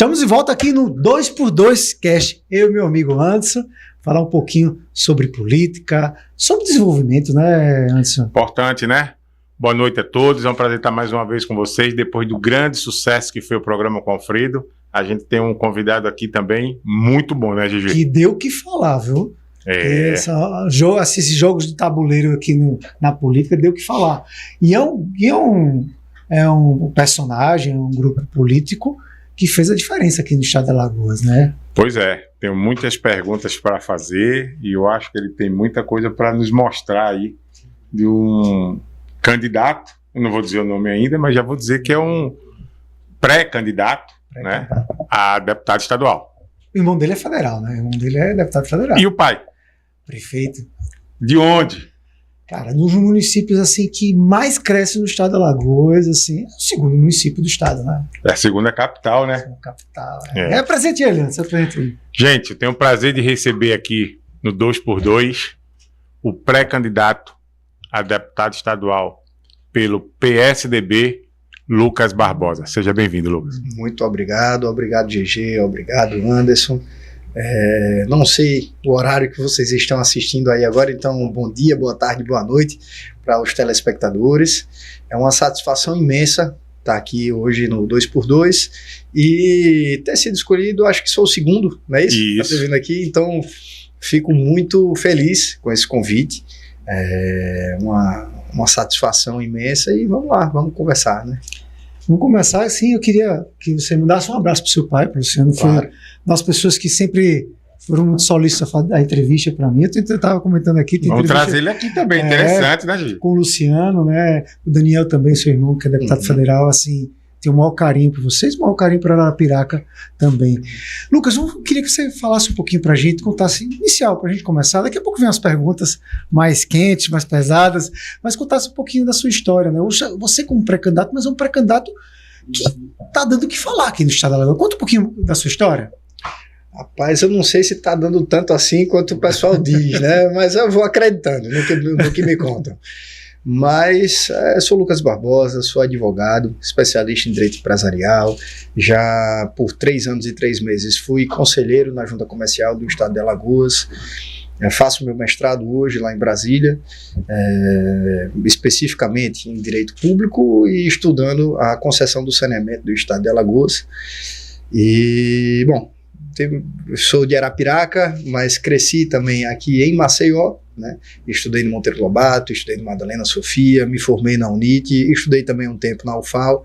Estamos de volta aqui no 2x2 Cast. Eu e meu amigo Anderson, falar um pouquinho sobre política, sobre desenvolvimento, né, Anderson? Importante, né? Boa noite a todos, é um prazer estar mais uma vez com vocês, depois do grande sucesso que foi o programa com o Alfredo. A gente tem um convidado aqui também muito bom, né, Gigi? Que deu o que falar, viu? Esses jogos de tabuleiro aqui na política deu o que falar. E é um personagem, um grupo político que fez a diferença aqui no estado de Alagoas, né? Pois é, tenho muitas perguntas para fazer e eu acho que ele tem muita coisa para nos mostrar aí de um candidato, eu não vou dizer o nome ainda, mas já vou dizer que é um pré-candidato, né, a deputado estadual. O irmão dele é federal, né? O irmão dele é deputado federal. E o pai? Prefeito. De onde? Cara, nos municípios assim que mais cresce no estado de Alagoas, assim, é o segundo município do estado, né? É a segunda capital, né? É a capital. Apresente ele, antes. Gente, eu tenho o prazer de receber aqui no 2x2 o pré-candidato a deputado estadual pelo PSDB, Lucas Barbosa. Seja bem-vindo, Lucas. Muito obrigado GG, obrigado Anderson. Não sei o horário que vocês estão assistindo aí agora, então bom dia, boa tarde, boa noite para os telespectadores. É uma satisfação imensa estar aqui hoje no 2x2 e ter sido escolhido, acho que sou o segundo, não é isso? Isso. Tá vindo aqui, então fico muito feliz com esse convite. É uma satisfação imensa e vamos lá, vamos conversar, né? Vamos começar assim, eu queria que você mandasse um abraço para o seu pai, para o Luciano. Claro. Foi das pessoas que sempre foram muito solícitas a dar entrevista para mim. Eu estava comentando aqui. Vamos trazer ele aqui também, interessante, né, Gil? Com o Luciano, né? O Daniel também, seu irmão, que é deputado federal, assim, tem o maior carinho por vocês, o maior carinho para Arapiraca também. Lucas, eu queria que você falasse um pouquinho para a gente, contasse inicial para a gente começar. Daqui a pouco vem as perguntas mais quentes, mais pesadas, mas contasse um pouquinho da sua história, né? Você como pré-candidato, mas é um pré-candidato que está dando o que falar aqui no estado da Alagoas. Conta um pouquinho da sua história. Rapaz, eu não sei se está dando tanto assim quanto o pessoal diz, né? Mas eu vou acreditando no que me contam. Mas sou Lucas Barbosa, sou advogado, especialista em direito empresarial, já por 3 anos e 3 meses fui conselheiro na Junta Comercial do Estado de Alagoas, faço meu mestrado hoje lá em Brasília, especificamente em direito público e estudando a concessão do saneamento do Estado de Alagoas. E, bom, sou de Arapiraca, mas cresci também aqui em Maceió, né? Estudei no Monteiro Lobato, estudei no Madalena Sofia, me formei na UNIT, estudei também um tempo na UFAL.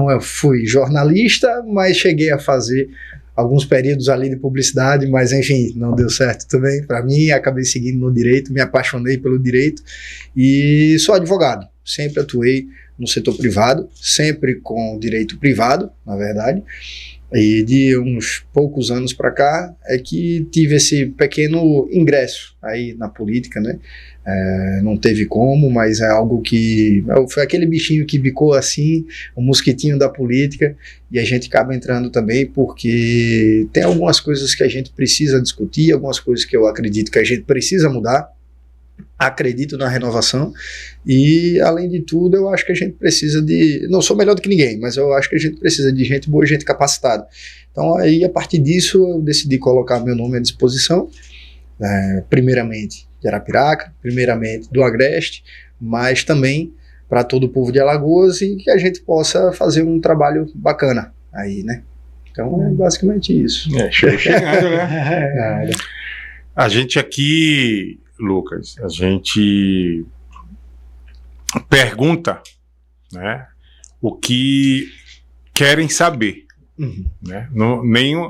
Eu fui jornalista, mas cheguei a fazer alguns períodos ali de publicidade, mas enfim, não deu certo também para mim, acabei seguindo no direito, me apaixonei pelo direito e sou advogado, sempre atuei no setor privado, sempre com direito privado, na verdade. E de uns poucos anos para cá é que tive esse pequeno ingresso aí na política, né? Não teve como, mas é algo que... Foi aquele bichinho que bicou assim, o mosquitinho da política, e a gente acaba entrando também porque tem algumas coisas que a gente precisa discutir, algumas coisas que eu acredito que a gente precisa mudar. Acredito na renovação e, além de tudo, eu acho que a gente precisa de... Não sou melhor do que ninguém, mas eu acho que a gente precisa de gente boa, gente capacitada. Então, aí, a partir disso, eu decidi colocar meu nome à disposição, primeiramente de Arapiraca, primeiramente do Agreste, mas também para todo o povo de Alagoas e que a gente possa fazer um trabalho bacana aí, né? Então, é basicamente isso. Chegando, né? A gente aqui... Lucas, a gente pergunta, né, o que querem saber, né?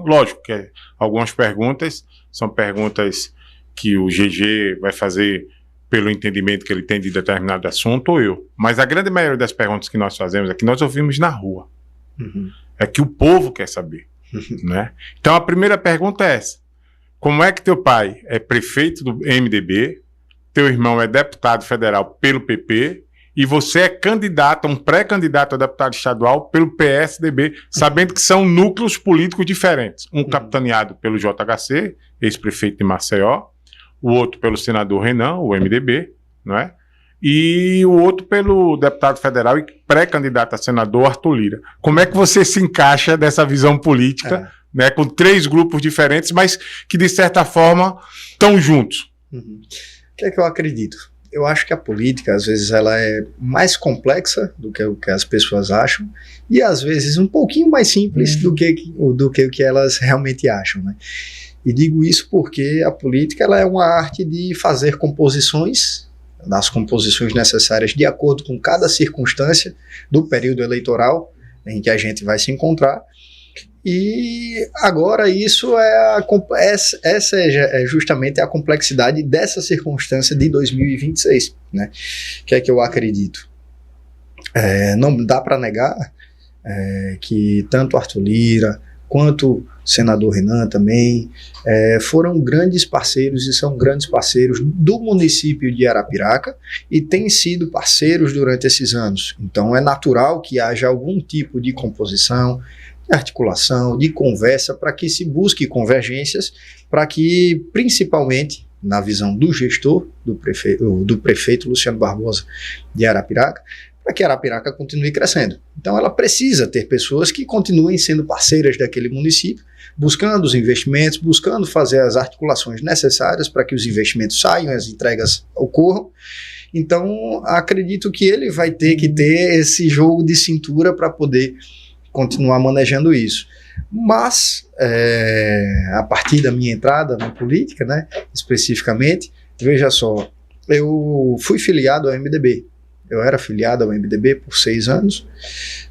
Lógico que algumas perguntas são perguntas que o GG vai fazer pelo entendimento que ele tem de determinado assunto ou eu, mas a grande maioria das perguntas que nós fazemos é que nós ouvimos na rua, é que o povo quer saber, né? Então a primeira pergunta é essa: como é que teu pai é prefeito do MDB, teu irmão é deputado federal pelo PP e você é candidato, um pré-candidato a deputado estadual pelo PSDB, sabendo que são núcleos políticos diferentes. Um capitaneado pelo JHC, ex-prefeito de Maceió, o outro pelo senador Renan, o MDB, não é? e o outro pelo deputado federal e pré-candidato a senador Arthur Lira. Como é que você se encaixa dessa visão política, né, com 3 grupos diferentes, mas que de certa forma estão juntos? O que é que eu acredito? Eu acho que a política, às vezes, ela é mais complexa do que o que as pessoas acham e, às vezes, um pouquinho mais simples do que o que elas realmente acham, né? E digo isso porque a política ela é uma arte de fazer composições, das composições necessárias de acordo com cada circunstância do período eleitoral em que a gente vai se encontrar. E agora isso essa é justamente a complexidade dessa circunstância de 2026, né? Que é que eu acredito. Não dá para negar que tanto Arthur Lira quanto o senador Renan também foram grandes parceiros e são grandes parceiros do município de Arapiraca e têm sido parceiros durante esses anos. Então é natural que haja algum tipo de composição, de articulação, de conversa para que se busque convergências, para que principalmente na visão do gestor, do prefeito Luciano Barbosa de Arapiraca, para que Arapiraca continue crescendo. Então ela precisa ter pessoas que continuem sendo parceiras daquele município, buscando os investimentos, buscando fazer as articulações necessárias para que os investimentos saiam, as entregas ocorram. Então acredito que ele vai ter que ter esse jogo de cintura para poder continuar manejando isso. Mas a partir da minha entrada na política, né, especificamente, veja só, eu fui filiado ao MDB. Eu era filiado ao MDB por 6 anos,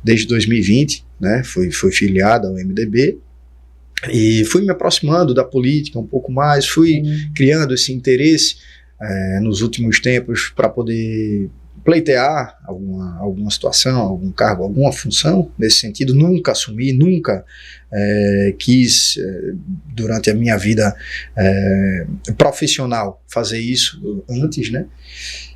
desde 2020, né, fui filiado ao MDB, e fui me aproximando da política um pouco mais, fui criando esse interesse nos últimos tempos para poder pleitear alguma situação, algum cargo, alguma função. Nesse sentido, nunca assumi, nunca quis, durante a minha vida profissional, fazer isso antes, né?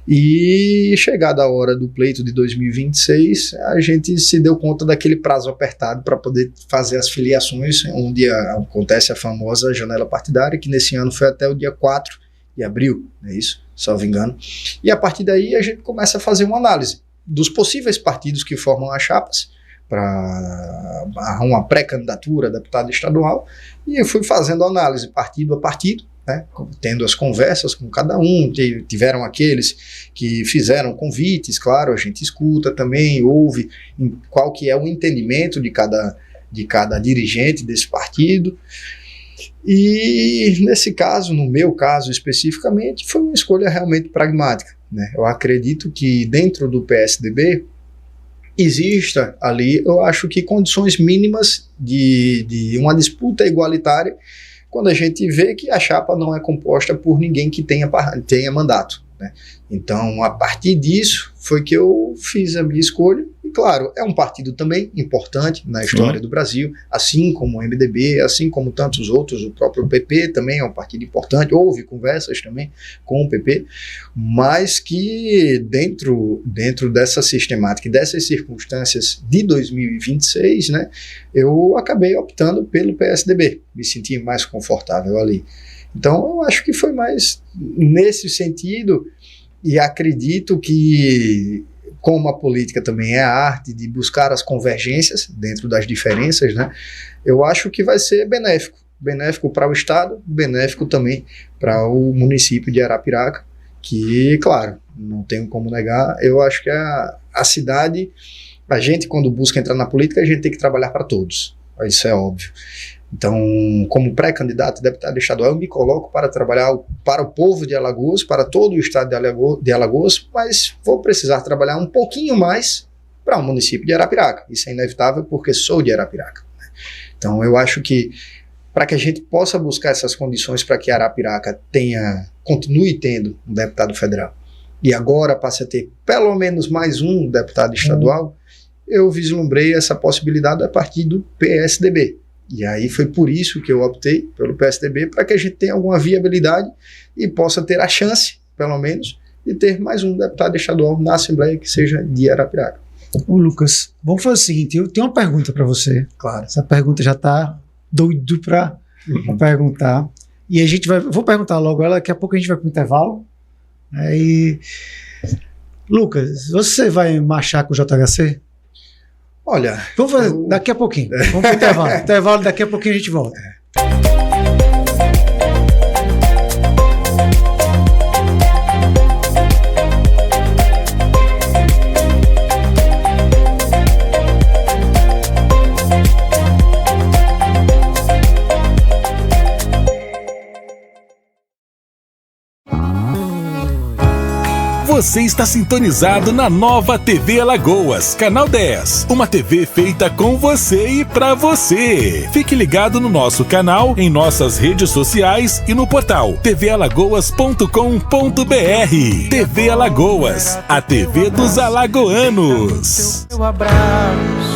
E chegada a hora do pleito de 2026, a gente se deu conta daquele prazo apertado para poder fazer as filiações, onde acontece a famosa janela partidária, que nesse ano foi até o dia 4 de abril, é isso, salvo engano. E a partir daí a gente começa a fazer uma análise dos possíveis partidos que formam as chapas para uma pré-candidatura a deputado estadual, e eu fui fazendo análise partido a partido, né, tendo as conversas com cada um. Tiveram aqueles que fizeram convites, claro, a gente escuta também, ouve qual que é o entendimento de cada dirigente desse partido. E nesse caso, no meu caso especificamente, foi uma escolha realmente pragmática, né? Eu acredito que dentro do PSDB exista ali, eu acho que condições mínimas de uma disputa igualitária, quando a gente vê que a chapa não é composta por ninguém que tenha mandato, né? Então, a partir disso, foi que eu fiz a minha escolha. E, claro, é um partido também importante na história do Brasil, assim como o MDB, assim como tantos outros. O próprio PP também é um partido importante. Houve conversas também com o PP, mas que dentro dessa sistemática e dessas circunstâncias de 2026, né, eu acabei optando pelo PSDB. Me senti mais confortável ali. Então, eu acho que foi mais nesse sentido. E acredito que, como a política também é a arte de buscar as convergências dentro das diferenças, né, eu acho que vai ser benéfico para o Estado, benéfico também para o município de Arapiraca, que, claro, não tenho como negar, eu acho que a cidade, a gente quando busca entrar na política, a gente tem que trabalhar para todos, isso é óbvio. Então, como pré-candidato a deputado estadual, eu me coloco para trabalhar para o povo de Alagoas, para todo o estado de Alagoas, mas vou precisar trabalhar um pouquinho mais para o município de Arapiraca. Isso é inevitável porque sou de Arapiraca. Então, eu acho que para que a gente possa buscar essas condições para que Arapiraca continue tendo um deputado federal e agora passe a ter pelo menos mais um deputado estadual, eu vislumbrei essa possibilidade a partir do PSDB. E aí foi por isso que eu optei pelo PSDB, para que a gente tenha alguma viabilidade e possa ter a chance, pelo menos, de ter mais um deputado estadual na Assembleia que seja de Arapiraca. Ô Lucas, vamos fazer o seguinte, eu tenho uma pergunta para você. Claro. Essa pergunta já está doido para perguntar. E vou perguntar logo ela, daqui a pouco a gente vai para o intervalo. Aí, Lucas, você vai marchar com o JHC? Olha, Vamos fazer daqui a pouquinho. Vamos para o intervalo. Intervalo, daqui a pouquinho a gente volta. Você está sintonizado na Nova TV Alagoas, Canal 10. Uma TV feita com você e pra você. Fique ligado no nosso canal, em nossas redes sociais e no portal tvalagoas.com.br. TV Alagoas, a TV dos alagoanos. Seu abraço.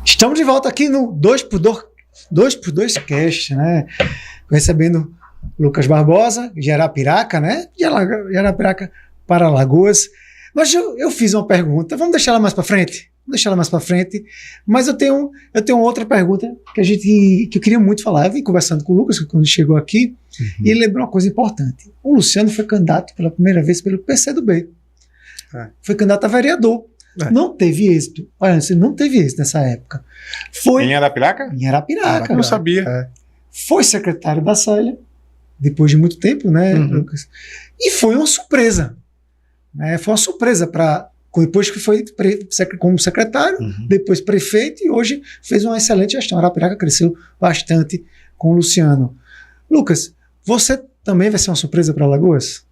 Estamos de volta aqui no 2x2 Cast, né? Recebendo Lucas Barbosa, de Arapiraca, né? De Arapiraca para Alagoas. Mas eu fiz uma pergunta, vamos deixar ela mais para frente? Vamos deixar ela mais para frente. Mas eu tenho outra pergunta que eu queria muito falar. Eu vim conversando com o Lucas quando chegou aqui, e ele lembrou uma coisa importante. O Luciano foi candidato pela primeira vez pelo PCdoB. Foi candidato a vereador. Não teve êxito. Olha, você não teve êxito nessa época. Foi Em Arapiraca? em Arapiraca. Eu não sabia. Foi secretário da Célia, depois de muito tempo, né, Lucas? E foi uma surpresa. Né? Foi uma surpresa depois que foi como secretário, depois prefeito, e hoje fez uma excelente gestão. Arapiraca cresceu bastante com o Luciano. Lucas, você também vai ser uma surpresa para Alagoas?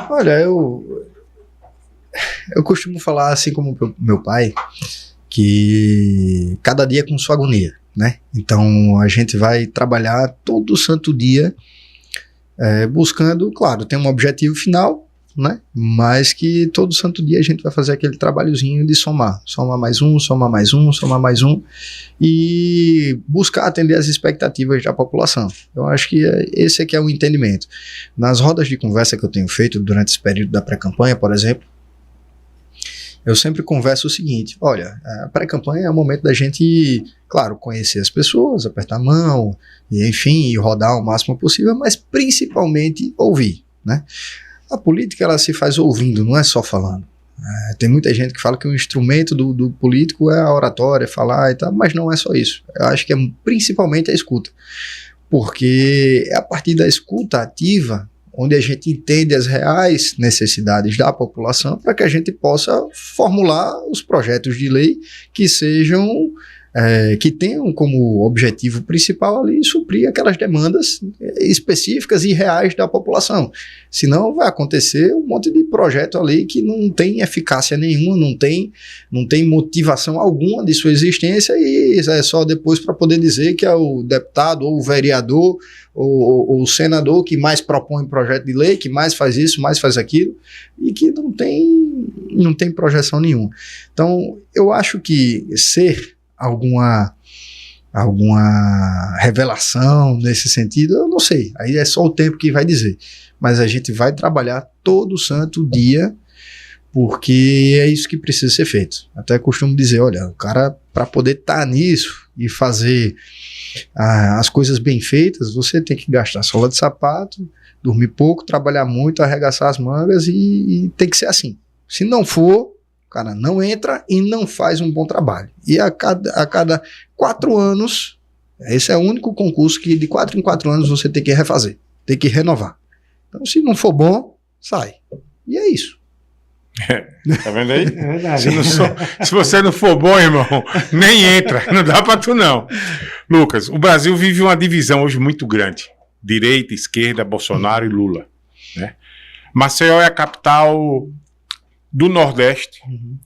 olha, eu costumo falar, assim como meu pai, que cada dia com sua agonia, né? Então a gente vai trabalhar todo santo dia buscando, claro, tem um objetivo final, né? Mas que todo santo dia a gente vai fazer aquele trabalhozinho de somar mais um, somar mais um, somar mais um, e buscar atender as expectativas da população. Eu acho que esse aqui é o entendimento. Nas rodas de conversa que eu tenho feito durante esse período da pré-campanha, por exemplo, eu sempre converso o seguinte: olha, a pré-campanha é o momento da gente, claro, conhecer as pessoas, apertar a mão, e enfim, e rodar o máximo possível, mas principalmente ouvir, né? A política, ela se faz ouvindo, não é só falando. Tem muita gente que fala que o instrumento do político é a oratória, falar e tal, mas não é só isso. Eu acho que é principalmente a escuta, porque é a partir da escuta ativa onde a gente entende as reais necessidades da população para que a gente possa formular os projetos de lei que sejam, que tenham como objetivo principal ali suprir aquelas demandas específicas e reais da população. Senão vai acontecer um monte de projeto ali que não tem eficácia nenhuma, não tem motivação alguma de sua existência, e é só depois para poder dizer que é o deputado ou o vereador ou o senador que mais propõe projeto de lei, que mais faz isso, mais faz aquilo, e que não tem projeção nenhuma. Então, eu acho que ser alguma revelação nesse sentido, eu não sei, aí é só o tempo que vai dizer, mas a gente vai trabalhar todo santo dia, porque é isso que precisa ser feito. Até costumo dizer, olha, o cara, para poder estar nisso e fazer as coisas bem feitas, você tem que gastar sola de sapato, dormir pouco, trabalhar muito, arregaçar as mangas, e tem que ser assim. Se não for, o cara não entra e não faz um bom trabalho. E a cada 4 anos, Esse é o único concurso que de 4 em 4 anos você tem que refazer, tem que renovar. Então, se não for bom, sai. E é isso. Tá vendo aí? É verdade. Se você não for bom, irmão, nem entra. Não dá pra tu, não. Lucas, o Brasil vive uma divisão hoje muito grande. Direita, esquerda, Bolsonaro e Lula. Né? Maceió é a capital do Nordeste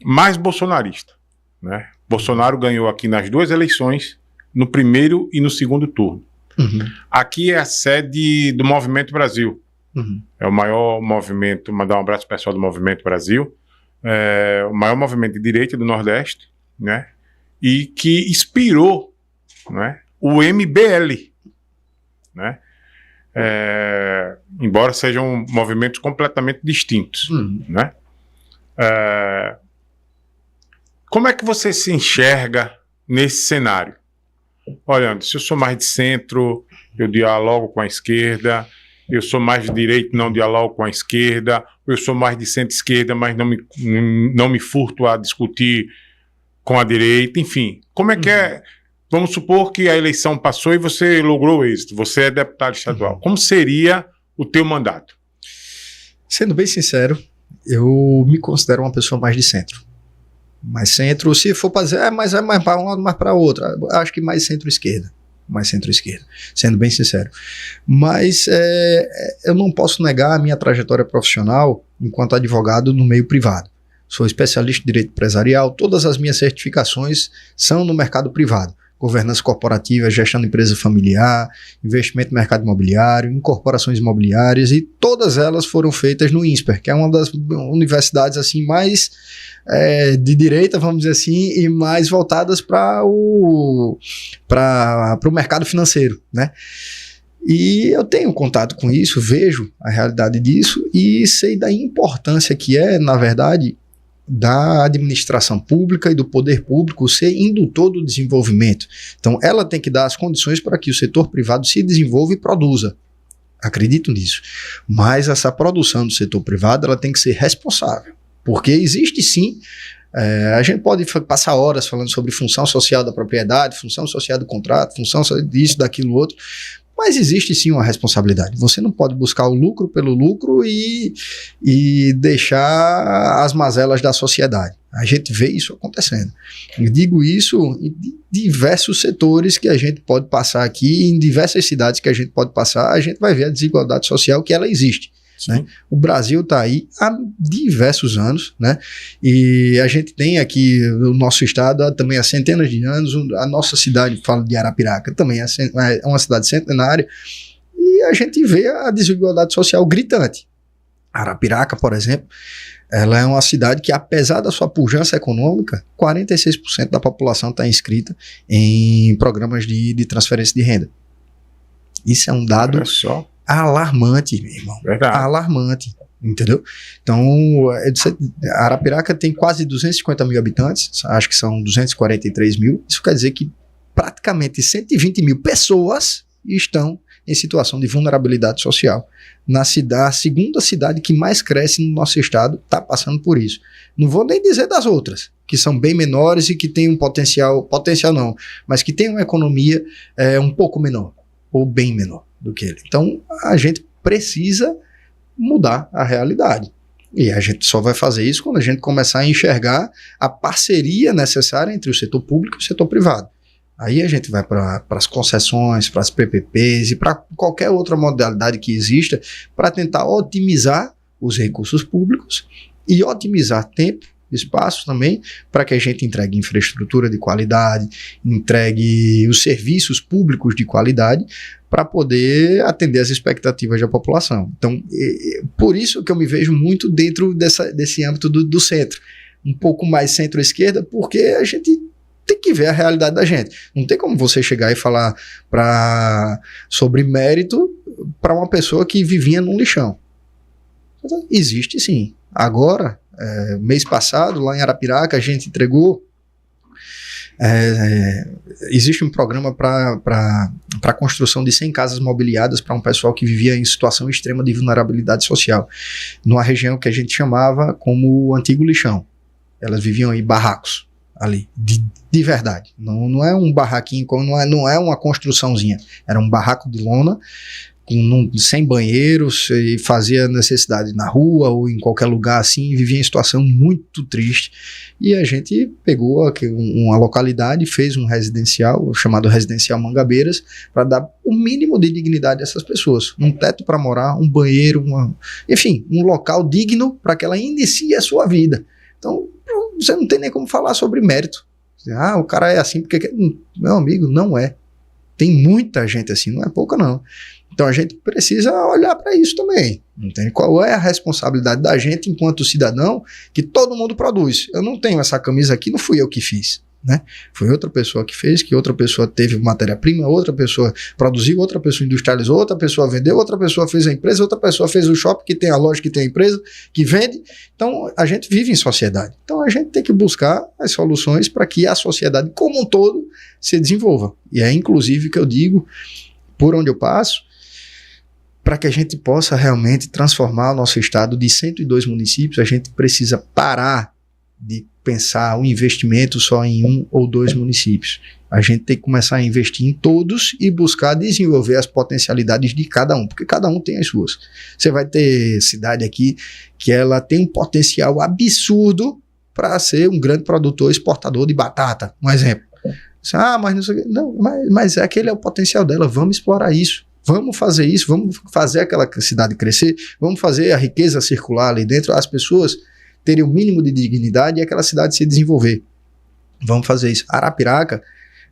mais bolsonarista. Né? Bolsonaro ganhou aqui nas 2 eleições, no primeiro e no segundo turno. Aqui é a sede do Movimento Brasil. É o maior movimento, mandar um abraço pessoal do Movimento Brasil, o maior movimento de direita do Nordeste, né? E que inspirou, né, o MBL, né? Embora sejam movimentos completamente distintos, né? Como é que você se enxerga nesse cenário? Olha, se eu sou mais de centro, eu dialogo com a esquerda. Eu sou mais de direita, não dialogo com a esquerda. Eu sou mais de centro-esquerda, mas não me furto a discutir com a direita. Enfim, como é que é? Vamos supor que a eleição passou e você logrou êxito. Você é deputado estadual. Como seria o teu mandato? Sendo bem sincero, eu me considero uma pessoa mais de centro. Mais centro, se for para dizer, mas é mais para um lado, mais para outro. Acho que mais centro-esquerda. Mais centro-esquerda, sendo bem sincero. Mas eu não posso negar a minha trajetória profissional enquanto advogado no meio privado. Sou especialista em direito empresarial, todas as minhas certificações são no mercado privado. Governança corporativa, gestão de empresa familiar, investimento no mercado imobiliário, incorporações imobiliárias, e todas elas foram feitas no INSPER, que é uma das universidades assim mais de direita, vamos dizer assim, e mais voltadas para o mercado financeiro, né? E eu tenho contato com isso, vejo a realidade disso e sei da importância que na verdade, da administração pública e do poder público ser indutor do desenvolvimento. Então, ela tem que dar as condições para que o setor privado se desenvolva e produza. Acredito nisso. Mas essa produção do setor privado, ela tem que ser responsável. Porque existe sim, a gente pode passar horas falando sobre função social da propriedade, função social do contrato, função disso, daquilo, outro, mas existe sim uma responsabilidade. Você não pode buscar o lucro pelo lucro e deixar as mazelas da sociedade. A gente vê isso acontecendo. Eu digo isso em diversos setores que a gente pode passar aqui, em diversas cidades que a gente pode passar, a gente vai ver a desigualdade social que ela existe. Né? O Brasil está aí há diversos anos, né? E a gente tem aqui o nosso estado também há centenas de anos. A nossa cidade, falo de Arapiraca, também é uma cidade centenária, e a gente vê a desigualdade social gritante. Arapiraca, por exemplo, ela é uma cidade que, apesar da sua pujança econômica, 46% da população está inscrita em programas de transferência de renda. Isso é um dado alarmante, meu irmão. Verdade. Alarmante, entendeu? Então, Arapiraca tem quase 250 mil habitantes, acho que são 243 mil. Isso quer dizer que praticamente 120 mil pessoas estão em situação de vulnerabilidade social. A segunda cidade que mais cresce no nosso estado está passando por isso. Não vou nem dizer das outras, que são bem menores e que têm um potencial não, mas que têm uma economia um pouco menor, ou bem menor do que ele. Então, a gente precisa mudar a realidade. E a gente só vai fazer isso quando a gente começar a enxergar a parceria necessária entre o setor público e o setor privado. Aí a gente vai para as concessões, para as PPPs e para qualquer outra modalidade que exista para tentar otimizar os recursos públicos e otimizar tempo, espaço também, para que a gente entregue infraestrutura de qualidade, entregue os serviços públicos de qualidade para poder atender as expectativas da população. Então, por isso que eu me vejo muito dentro desse âmbito do centro, um pouco mais centro-esquerda, porque a gente tem que ver a realidade da gente. Não tem como você chegar e falar sobre mérito para uma pessoa que vivia num lixão. Existe sim. Agora, mês passado, lá em Arapiraca, a gente entregou. Existe um programa para a construção de 100 casas mobiliadas para um pessoal que vivia em situação extrema de vulnerabilidade social, numa região que a gente chamava como o antigo lixão. Elas viviam em barracos. ali, de verdade. Não é um barraquinho, não é uma construçãozinha. Era um barraco de lona, sem banheiros, e fazia necessidade na rua ou em qualquer lugar assim, e vivia em situação muito triste. E a gente pegou uma localidade, fez um residencial, chamado Residencial Mangabeiras, para dar o mínimo de dignidade a essas pessoas. Um teto para morar, um banheiro, enfim, um local digno para que ela inicie a sua vida. Então, você não tem nem como falar sobre mérito. O cara é assim porque... Meu amigo, não é. Tem muita gente assim, não é pouca não. Então a gente precisa olhar para isso também. Entende? Qual é a responsabilidade da gente enquanto cidadão que todo mundo produz? Eu não tenho essa camisa aqui, não fui eu que fiz. Né? Foi outra pessoa que fez, que outra pessoa teve matéria-prima, outra pessoa produziu, outra pessoa industrializou, outra pessoa vendeu, outra pessoa fez a empresa, outra pessoa fez o shopping, que tem a loja, que tem a empresa, que vende. Então a gente vive em sociedade. Então a gente tem que buscar as soluções para que a sociedade como um todo se desenvolva. E é inclusive que eu digo, por onde eu passo, para que a gente possa realmente transformar o nosso estado de 102 municípios, a gente precisa parar de pensar um investimento só em 1 ou 2 municípios. A gente tem que começar a investir em todos e buscar desenvolver as potencialidades de cada um, porque cada um tem as suas. Você vai ter cidade aqui que ela tem um potencial absurdo para ser um grande produtor exportador de batata, um exemplo. Mas não sei, não, mas aquele é o potencial dela, vamos explorar isso. Vamos fazer isso, vamos fazer aquela cidade crescer, vamos fazer a riqueza circular ali dentro, as pessoas terem o mínimo de dignidade e aquela cidade se desenvolver. Vamos fazer isso. Arapiraca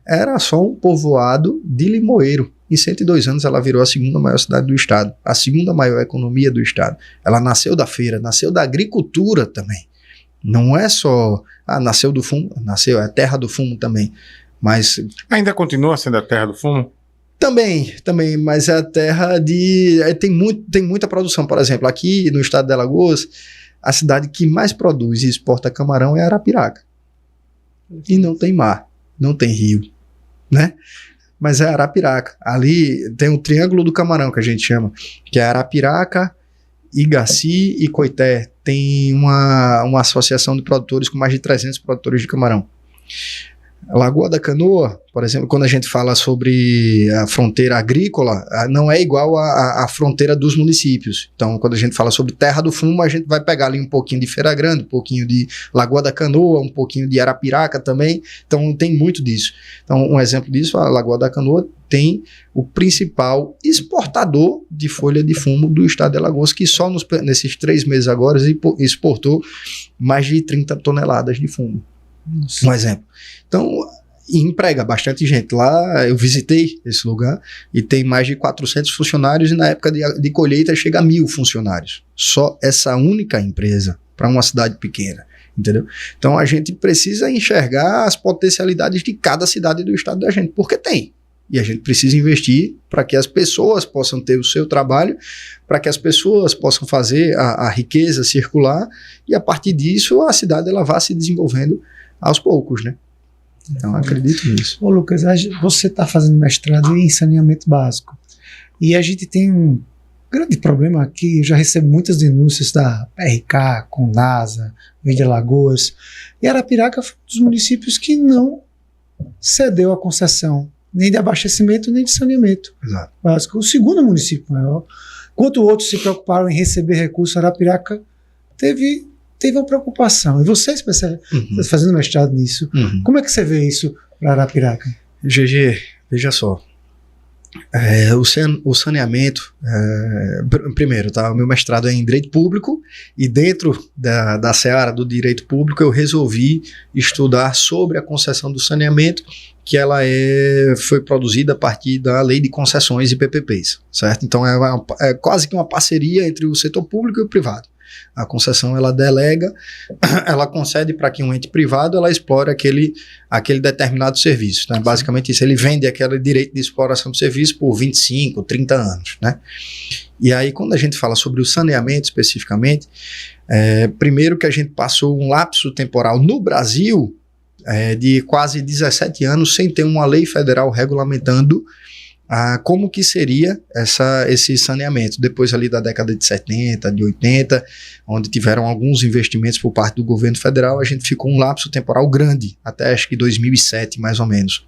era só um povoado de limoeiro. Em 102 anos ela virou a segunda maior cidade do estado, a segunda maior economia do estado. Ela nasceu da feira, nasceu da agricultura também. Não é só, nasceu do fumo, nasceu, é terra do fumo também. Mas ainda continua sendo a terra do fumo? Também, mas é a terra de... Tem muita produção. Por exemplo, aqui no estado de Alagoas, a cidade que mais produz e exporta camarão é Arapiraca. E não tem mar, não tem rio, né? Mas é Arapiraca. Ali tem o Triângulo do Camarão, que a gente chama, que é Arapiraca, Igaci e Coité. Tem uma associação de produtores com mais de 300 produtores de camarão. A Lagoa da Canoa, por exemplo, quando a gente fala sobre a fronteira agrícola, não é igual à fronteira dos municípios. Então, quando a gente fala sobre Terra do Fumo, a gente vai pegar ali um pouquinho de Feira Grande, um pouquinho de Lagoa da Canoa, um pouquinho de Arapiraca também. Então, tem muito disso. Então, um exemplo disso, a Lagoa da Canoa tem o principal exportador de folha de fumo do estado de Alagoas, que só nesses 3 meses agora exportou mais de 30 toneladas de fumo. Um exemplo. Então, emprega bastante gente. Lá eu visitei esse lugar e tem mais de 400 funcionários e na época de colheita chega a 1.000 funcionários. Só essa única empresa para uma cidade pequena, entendeu? Então a gente precisa enxergar as potencialidades de cada cidade do estado da gente, porque tem. E a gente precisa investir para que as pessoas possam ter o seu trabalho, para que as pessoas possam fazer a riqueza circular e a partir disso a cidade ela vá se desenvolvendo aos poucos, né? Então, acredito nisso. Ô, Lucas, você está fazendo mestrado em saneamento básico. E a gente tem um grande problema aqui. Eu já recebo muitas denúncias da PRK, Conasa, Verde Alagoas. E Arapiraca foi um dos municípios que não cedeu a concessão, nem de abastecimento, nem de saneamento básico. O segundo município maior. Enquanto outros se preocuparam em receber recursos, Arapiraca teve uma preocupação. E você, fazendo mestrado nisso, como é que você vê isso para Arapiraca? GG, veja só. O saneamento, primeiro, tá? O meu mestrado é em Direito Público e dentro da seara do Direito Público eu resolvi estudar sobre a concessão do saneamento, que ela foi produzida a partir da Lei de Concessões e PPPs, certo? Então é quase que uma parceria entre o setor público e o privado. A concessão ela delega, ela concede para que um ente privado ela explore aquele determinado serviço, né? Basicamente isso, ele vende aquele direito de exploração do serviço por 25, 30 anos, né? E aí quando a gente fala sobre o saneamento especificamente, primeiro que a gente passou um lapso temporal no Brasil de quase 17 anos sem ter uma lei federal regulamentando como que seria esse saneamento. Depois ali da década de 70, de 80, onde tiveram alguns investimentos por parte do governo federal, a gente ficou um lapso temporal grande, até acho que 2007 mais ou menos.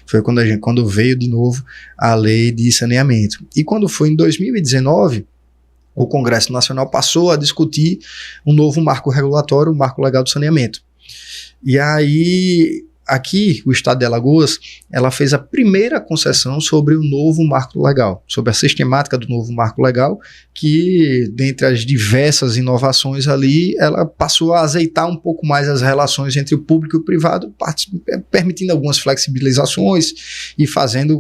Foi quando veio de novo a lei de saneamento. E quando foi em 2019, o Congresso Nacional passou a discutir um novo marco regulatório, o Marco Legal do Saneamento. E aí, aqui, o Estado de Alagoas, ela fez a primeira concessão sobre o novo marco legal, sobre a sistemática do novo marco legal, que, dentre as diversas inovações ali, ela passou a azeitar um pouco mais as relações entre o público e o privado, permitindo algumas flexibilizações e fazendo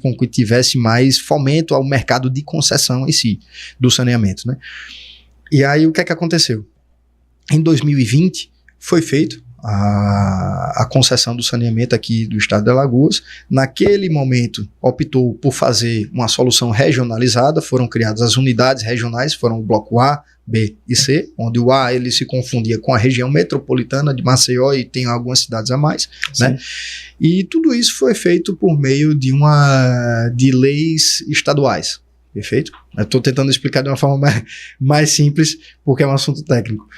com que tivesse mais fomento ao mercado de concessão em si, do saneamento, né? E aí, o que é que aconteceu? Em 2020, foi feito a concessão do saneamento aqui do estado de Alagoas. Naquele momento, optou por fazer uma solução regionalizada, foram criadas as unidades regionais, foram o bloco A, B e C, onde o A ele se confundia com a região metropolitana de Maceió e tem algumas cidades a mais, né? E tudo isso foi feito por meio de leis estaduais. Perfeito? Eu estou tentando explicar de uma forma mais simples, porque é um assunto técnico.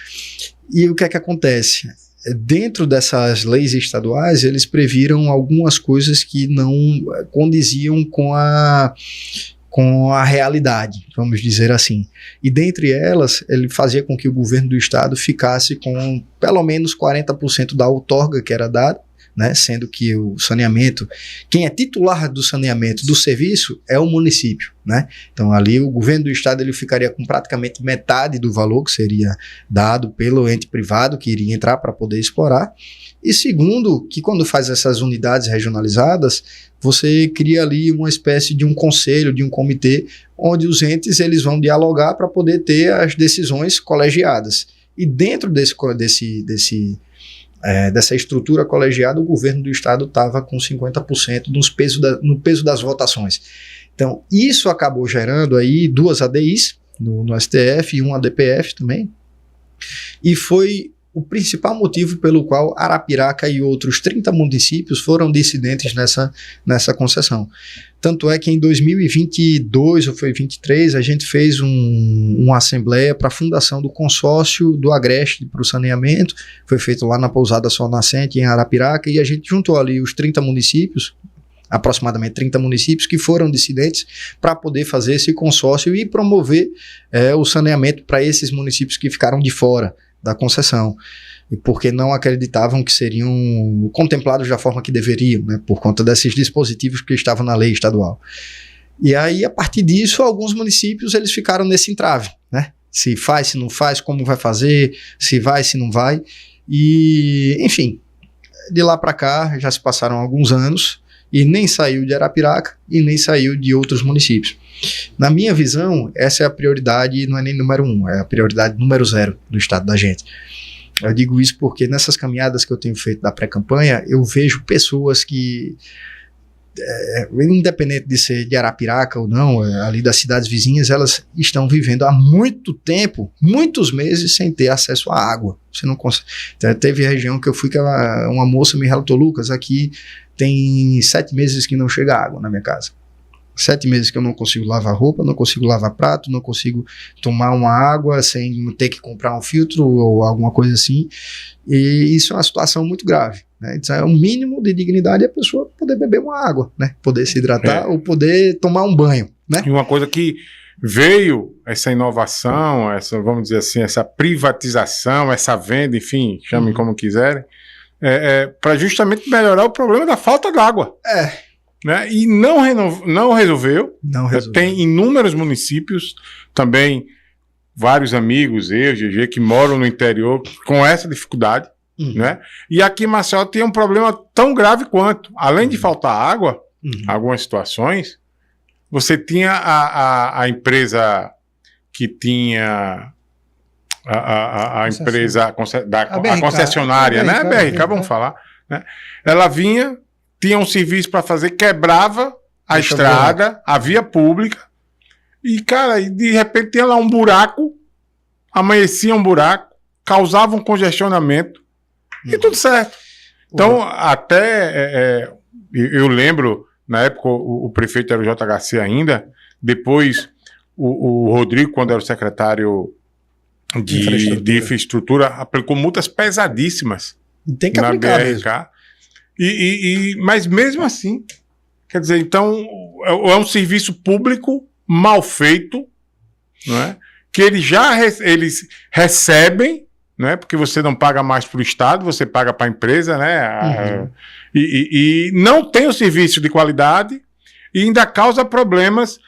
E o que é que acontece? Dentro dessas leis estaduais, eles previram algumas coisas que não condiziam com a realidade, vamos dizer assim. E dentre elas, ele fazia com que o governo do estado ficasse com pelo menos 40% da outorga que era dada, né, sendo que o saneamento, quem é titular do saneamento do serviço é o município, né? Então ali o governo do estado ele ficaria com praticamente metade do valor que seria dado pelo ente privado que iria entrar para poder explorar. E segundo, que quando faz essas unidades regionalizadas, você cria ali uma espécie de um conselho, de um comitê, onde os entes eles vão dialogar para poder ter as decisões colegiadas. E dentro dessa estrutura colegiada, o governo do estado estava com 50% no peso das votações. Então, isso acabou gerando aí 2 ADIs no STF e 1 ADPF também, e foi o principal motivo pelo qual Arapiraca e outros 30 municípios foram dissidentes nessa concessão. Tanto é que em 2022 ou foi 2023 a gente fez uma assembleia para a fundação do consórcio do Agreste para o saneamento, foi feito lá na Pousada Sol Nascente em Arapiraca, e a gente juntou ali os 30 municípios, aproximadamente 30 municípios que foram dissidentes, para poder fazer esse consórcio e promover o saneamento para esses municípios que ficaram de fora da concessão, porque não acreditavam que seriam contemplados da forma que deveriam, né, por conta desses dispositivos que estavam na lei estadual. E aí, a partir disso, alguns municípios eles ficaram nesse entrave, né? Se faz, se não faz, como vai fazer, se vai, se não vai. E, enfim, de lá para cá já se passaram alguns anos e nem saiu de Arapiraca e nem saiu de outros municípios. Na minha visão, essa é a prioridade, não é nem número 1, é a prioridade número 0 do estado da gente. Eu digo isso porque nessas caminhadas que eu tenho feito da pré-campanha, eu vejo pessoas que, independente de ser de Arapiraca ou não, ali das cidades vizinhas, elas estão vivendo há muito tempo, muitos meses, sem ter acesso à água. Você não consegue. Teve região que eu fui que uma moça me relatou: Lucas, aqui tem 7 meses que não chega água na minha casa. 7 meses que eu não consigo lavar roupa, não consigo lavar prato, não consigo tomar uma água sem ter que comprar um filtro ou alguma coisa assim. E isso é uma situação muito grave, né? Então, é um mínimo de dignidade a pessoa poder beber uma água, né? Poder se hidratar ou poder tomar um banho, né? E uma coisa que veio, essa inovação, essa, vamos dizer assim, essa privatização, essa venda, enfim, chamem como quiserem, para justamente melhorar o problema da falta d'água. Né? E não resolveu. Tem inúmeros municípios, também vários amigos, eu, GG, que moram no interior com essa dificuldade. Né? E aqui em Maceió tem um problema tão grave quanto. Além de faltar água, algumas situações, você tinha a empresa que tinha a empresa, a concessionária, né? A BRK, vamos falar. Né? Ela vinha, tinha um serviço para fazer, quebrava a estrada, a via pública, e, cara, de repente tinha lá um buraco, amanhecia um buraco, causava um congestionamento, e tudo certo. Então, até eu lembro Na época, o prefeito era o JHC ainda. Depois, o Rodrigo, quando era o secretário de infraestrutura, aplicou multas pesadíssimas Tem que na aplicar BRK. Mas mesmo assim, quer dizer, então, é um serviço público mal feito, não é? Que eles recebem, né? Porque você não paga mais para o Estado, você paga para a empresa, né? E não tem o serviço de qualidade e ainda causa problemas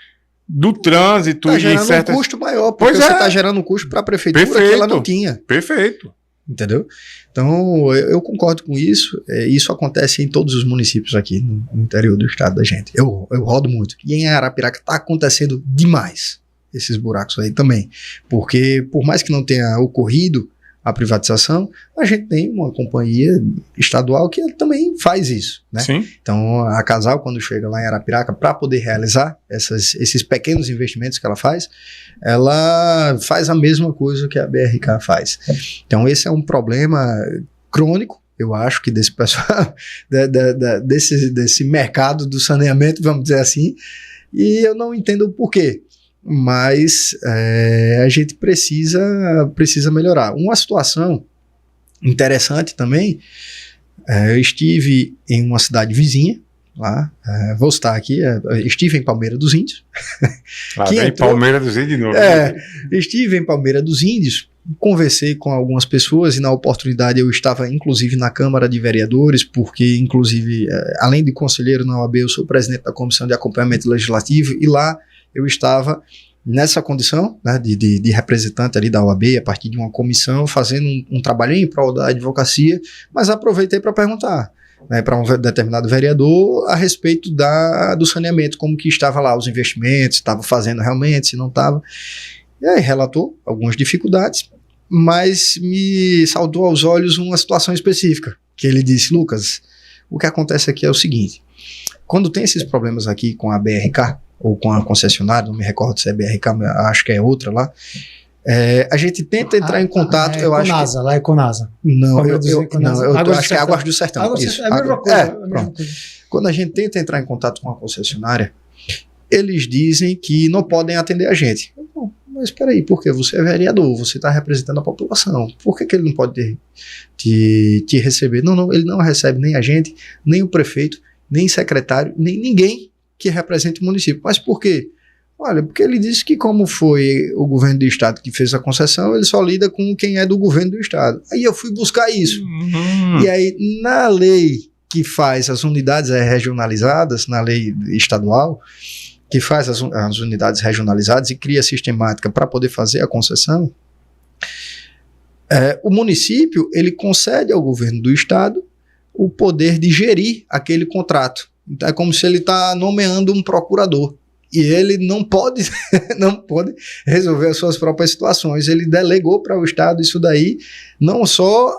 do trânsito. Está gerando um custo maior, porque você está gerando um custo para a prefeitura que ela não tinha. Perfeito. Entendeu? Então, eu concordo com isso. Isso acontece em todos os municípios aqui no interior do estado da gente. Eu rodo muito. E em Arapiraca está acontecendo demais esses buracos aí também. Porque, por mais que não tenha ocorrido a privatização, a gente tem uma companhia estadual que também faz isso, né? Sim. Então, a Casal, quando chega lá em Arapiraca, para poder realizar esses pequenos investimentos que ela faz a mesma coisa que a BRK faz. Então, esse é um problema crônico, eu acho, que desse pessoal, desse mercado do saneamento, vamos dizer assim, e eu não entendo o porquê. Mas a gente precisa melhorar. Uma situação interessante também, eu estive em uma cidade vizinha, lá, vou citar aqui, estive em Palmeira dos Índios. Palmeira dos Índios de novo. Estive em Palmeira dos Índios, conversei com algumas pessoas e na oportunidade eu estava inclusive na Câmara de Vereadores, porque inclusive, além de conselheiro na OAB, eu sou presidente da Comissão de Acompanhamento Legislativo e lá eu estava nessa condição, né, de representante ali da OAB, a partir de uma comissão, fazendo um trabalho em prol da advocacia, mas aproveitei para perguntar, né, para um determinado vereador a respeito do saneamento, como que estava lá os investimentos, estava fazendo realmente, se não estava. E aí relatou algumas dificuldades, mas me saltou aos olhos uma situação específica, que ele disse: Lucas, o que acontece aqui é o seguinte, quando tem esses problemas aqui com a BRK, ou com a concessionária, não me recordo se é BRK, acho que é outra lá, a gente tenta entrar em contato, eu acho Conasa, lá é Conasa. Não, eu acho que é Águas do Sertão. Isso. É a mesma coisa. Pronto. Quando a gente tenta entrar em contato com a concessionária, eles dizem que não podem atender a gente. Mas espera aí, por quê? Você é vereador, você está representando a população. Por que ele não pode te receber? Não, ele não recebe nem a gente, nem o prefeito, nem secretário, nem ninguém que represente o município. Mas por quê? Olha, porque ele disse que como foi o governo do estado que fez a concessão, ele só lida com quem é do governo do estado. Aí eu fui buscar isso. E aí, na lei que faz as unidades regionalizadas, na lei estadual, que faz as unidades regionalizadas e cria a sistemática para poder fazer a concessão, o município, ele concede ao governo do estado o poder de gerir aquele contrato. Então, é como se ele está nomeando um procurador. E ele não pode resolver as suas próprias situações. Ele delegou para o Estado isso daí, não só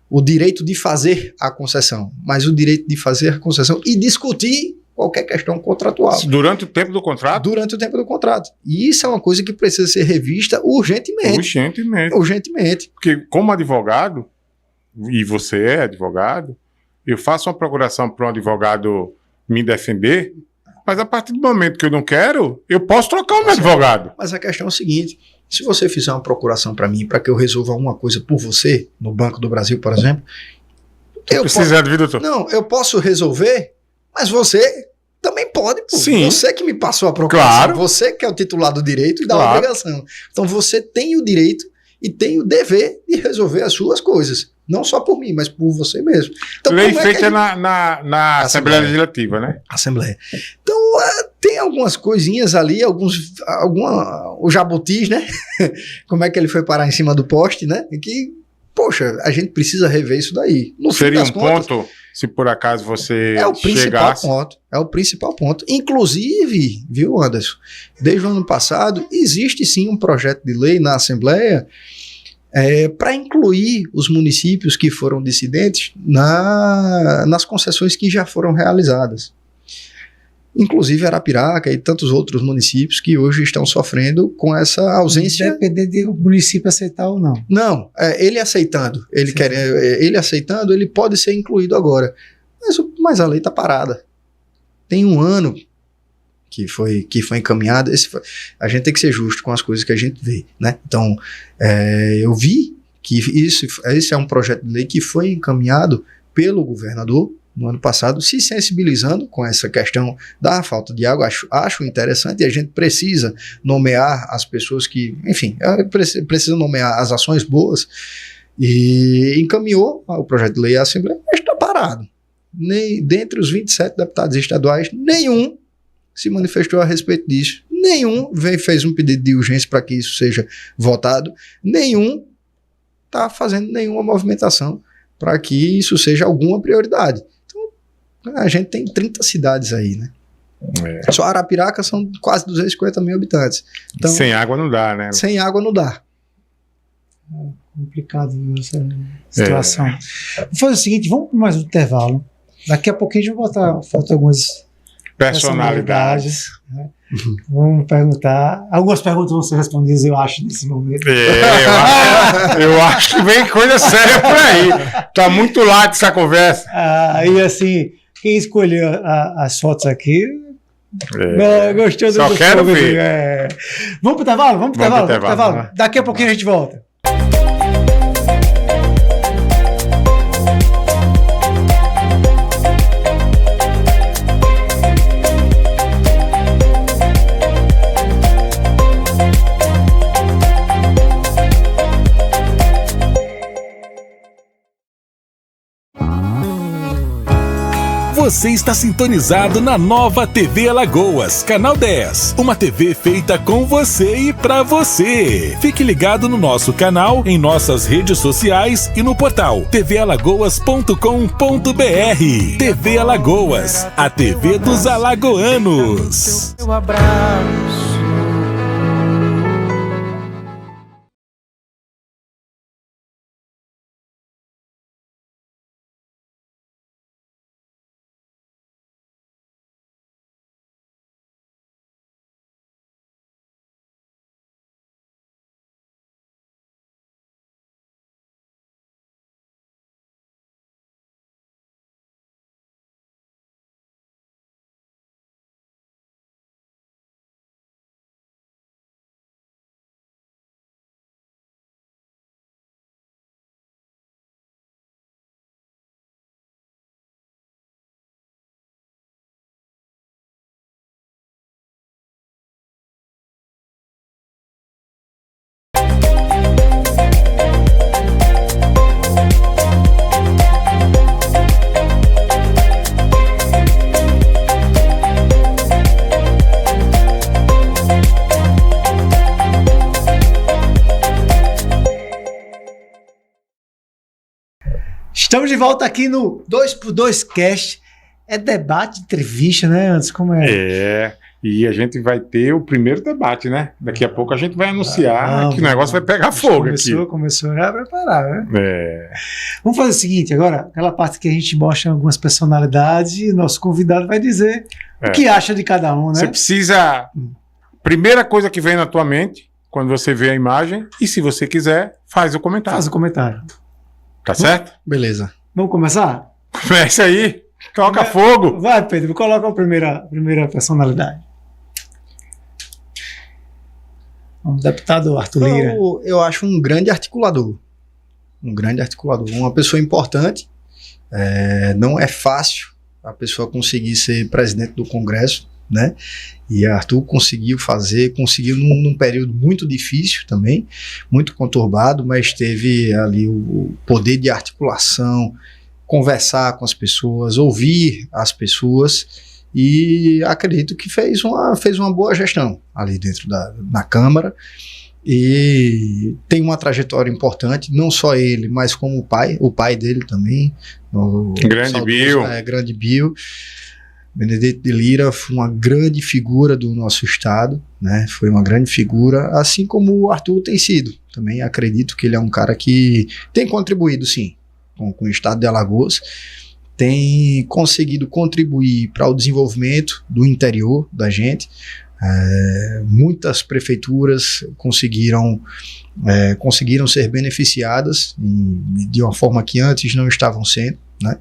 o direito de fazer a concessão, mas o direito de fazer a concessão e discutir qualquer questão contratual. Durante o tempo do contrato? Durante o tempo do contrato. E isso é uma coisa que precisa ser revista urgentemente. Urgentemente. Porque como advogado, e você é advogado, eu faço uma procuração para um advogado me defender, mas a partir do momento que eu não quero, eu posso trocar o meu advogado. Mas a questão é o seguinte, se você fizer uma procuração para mim, para que eu resolva uma coisa por você, no Banco do Brasil, por exemplo, eu posso resolver, mas você também pode, pô. Sim. Você que me passou a procuração, claro. Você que é o titular do direito e da obrigação. Então você tem o direito e tem o dever de resolver as suas coisas. Não só por mim, mas por você mesmo. Então, lei feita na Assembleia Legislativa, né? Assembleia. Então, tem algumas coisinhas ali, o jabutis, né? Como é que ele foi parar em cima do poste, né? Que, poxa, a gente precisa rever isso daí. Seria um ponto, se por acaso você chegasse... É o principal ponto. Inclusive, viu, Anderson? Desde o ano passado, existe sim um projeto de lei na Assembleia para incluir os municípios que foram dissidentes nas concessões que já foram realizadas. Inclusive Arapiraca e tantos outros municípios que hoje estão sofrendo com essa ausência. Depender do município aceitar ou não. Não, ele aceitando. Ele aceitando, ele pode ser incluído agora. mas a lei está parada. Tem um ano que foi encaminhado. A gente tem que ser justo com as coisas que a gente vê, né? Então, eu vi que esse é um projeto de lei que foi encaminhado pelo governador no ano passado, se sensibilizando com essa questão da falta de água. Acho interessante, e a gente precisa nomear as pessoas que, enfim, precisa nomear as ações boas, e encaminhou o projeto de lei à Assembleia, mas está parado. Dentre os 27 deputados estaduais, nenhum se manifestou a respeito disso, nenhum fez um pedido de urgência para que isso seja votado, nenhum está fazendo nenhuma movimentação para que isso seja alguma prioridade. Então, a gente tem 30 cidades aí, né? Só Arapiraca são quase 250 mil habitantes. Então, sem água não dá, né? Sem água não dá. Complicado essa situação. Vamos fazer o seguinte, vamos para mais um intervalo. Daqui a pouquinho a gente vai botar algumas personalidades, né? Vamos perguntar. Algumas perguntas vão ser respondidas, eu acho, nesse momento. Eu acho que vem coisa séria por aí. Tá muito light essa conversa. E assim, quem escolheu as fotos aqui gostou do Só quero ver. Vamos pro intervalo? Vamos pro intervalo. Daqui a pouquinho a gente volta. Você está sintonizado na Nova TV Alagoas, Canal 10. Uma TV feita com você e pra você. Fique ligado no nosso canal, em nossas redes sociais e no portal tvalagoas.com.br. TV Alagoas, a TV dos alagoanos. Seu abraço. Estamos de volta aqui no 2x2 Cast. É debate, entrevista, né, Anderson? Como é? E a gente vai ter o primeiro debate, né? Daqui a pouco a gente vai anunciar que o negócio vai pegar fogo aqui. Começou já a preparar, né? Vamos fazer o seguinte agora, aquela parte que a gente mostra algumas personalidades e nosso convidado vai dizer o que acha de cada um, né? Você precisa... Primeira coisa que vem na tua mente, quando você vê a imagem, e se você quiser, faz o comentário. Faz o comentário. Tá certo? Beleza. Vamos começar? Começa aí. Toca fogo. Vai, Pedro, coloca a primeira personalidade. O deputado Arthur Lira. Eu acho um grande articulador. Uma pessoa importante. Não é fácil a pessoa conseguir ser presidente do Congresso, né? E Arthur conseguiu num período muito difícil também, muito conturbado, mas teve ali o poder de articulação, conversar com as pessoas, ouvir as pessoas, e acredito que fez uma boa gestão ali dentro da Câmara, e tem uma trajetória importante, não só ele, mas como o pai dele também, Grande Bill. Benedito de Lira foi uma grande figura do nosso estado, né? Foi uma grande figura, assim como o Arthur tem sido. Também acredito que ele é um cara que tem contribuído, sim, com o estado de Alagoas, tem conseguido contribuir para o desenvolvimento do interior da gente. Muitas prefeituras conseguiram ser beneficiadas de uma forma que antes não estavam sendo, né?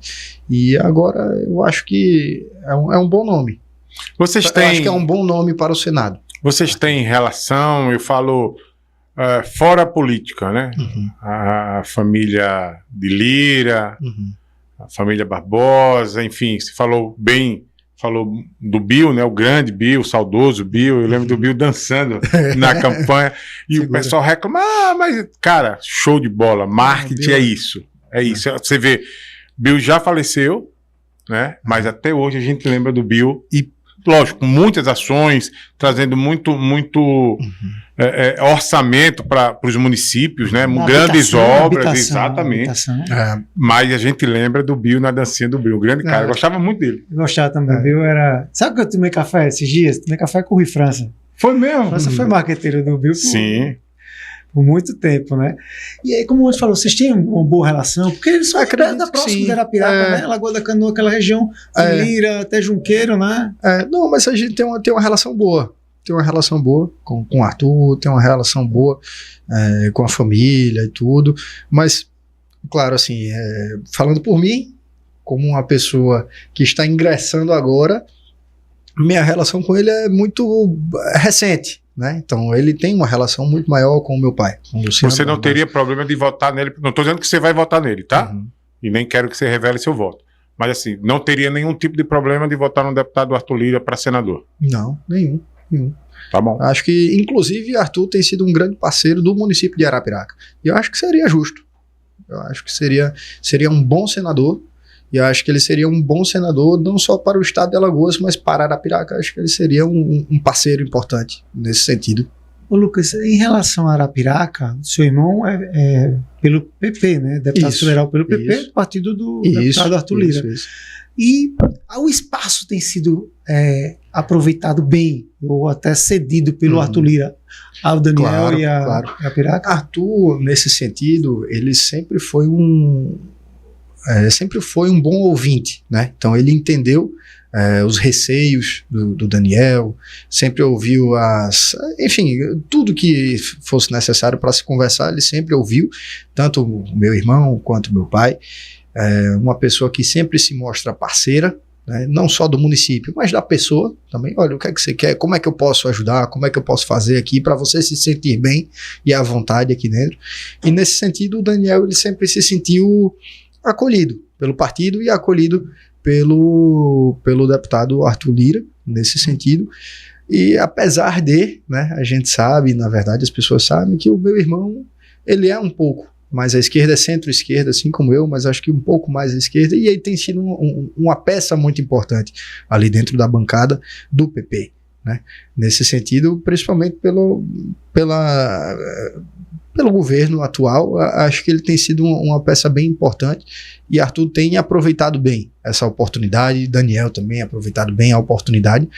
E agora eu acho que é um bom nome. Eu acho que é um bom nome para o Senado. Vocês têm relação, eu falo, fora a política, né? Uhum. A família de Lira, Uhum. a família Barbosa, enfim, você falou do Bill, né? O grande Bill, o saudoso Bill. Eu lembro do Bill dançando na campanha. E o pessoal reclama, mas, cara, show de bola. Marketing é isso. É isso. Você vê, Bill já faleceu, né? Mas até hoje a gente lembra do Bill. E, lógico, muitas ações, trazendo muito orçamento para os municípios, né? Grandes obras, exatamente. Mas a gente lembra do Bill na dancinha do Bill. Grande cara, eu gostava muito dele. Eu gostava também, Bill era... Sabe que eu tomei café esses dias? Tomei café com o Rui França. Foi mesmo? França foi marqueteiro do Bill por muito tempo, né? E aí, como você falou, vocês têm uma boa relação? Porque eles são da próxima de Arapiraca, né? Lagoa da Canoa, aquela região de Lira, até Junqueiro, né? Não, mas a gente tem uma relação boa. Tem uma relação boa com o Arthur, tem uma relação boa com a família e tudo. Mas, claro, assim, falando por mim, como uma pessoa que está ingressando agora, minha relação com ele é muito recente. Né? Então ele tem uma relação muito maior com o meu pai, com o Luciano. Você não teria problema de votar nele, não estou dizendo que você vai votar nele, tá? Uhum. E nem quero que você revele seu voto, mas assim, não teria nenhum tipo de problema de votar no deputado Arthur Lira para senador? Não, nenhum. Tá bom. Acho que inclusive Arthur tem sido um grande parceiro do município de Arapiraca, e eu acho que seria justo, eu acho que seria um bom senador. E eu acho que ele seria um bom senador, não só para o estado de Alagoas, mas para Arapiraca. Acho que ele seria um parceiro importante nesse sentido. Ô Lucas, em relação a Arapiraca, seu irmão é pelo PP, né? Deputado federal pelo PP, partido do deputado Arthur Lira. Isso. E o espaço tem sido aproveitado bem, ou até cedido pelo Arthur Lira ao Daniel e a Arapiraca? Arthur, nesse sentido, ele sempre foi um bom ouvinte, né? Então ele entendeu os receios do Daniel, sempre ouviu enfim, tudo que fosse necessário para se conversar, ele sempre ouviu, tanto o meu irmão quanto o meu pai. Uma pessoa que sempre se mostra parceira, né? Não só do município, mas da pessoa também. Olha, o que é que você quer? Como é que eu posso ajudar? Como é que eu posso fazer aqui para você se sentir bem e à vontade aqui dentro? E nesse sentido, o Daniel ele sempre se sentiu acolhido pelo partido e acolhido pelo deputado Arthur Lira, nesse sentido. E apesar de, né, a gente sabe, na verdade as pessoas sabem que o meu irmão, ele é um pouco mais à esquerda, é centro-esquerda, assim como eu, mas acho que um pouco mais à esquerda, e ele tem sido uma peça muito importante ali dentro da bancada do PP, né? Nesse sentido, principalmente pelo governo atual, acho que ele tem sido uma peça bem importante, e Arthur tem aproveitado bem essa oportunidade, Daniel também aproveitado bem a oportunidade,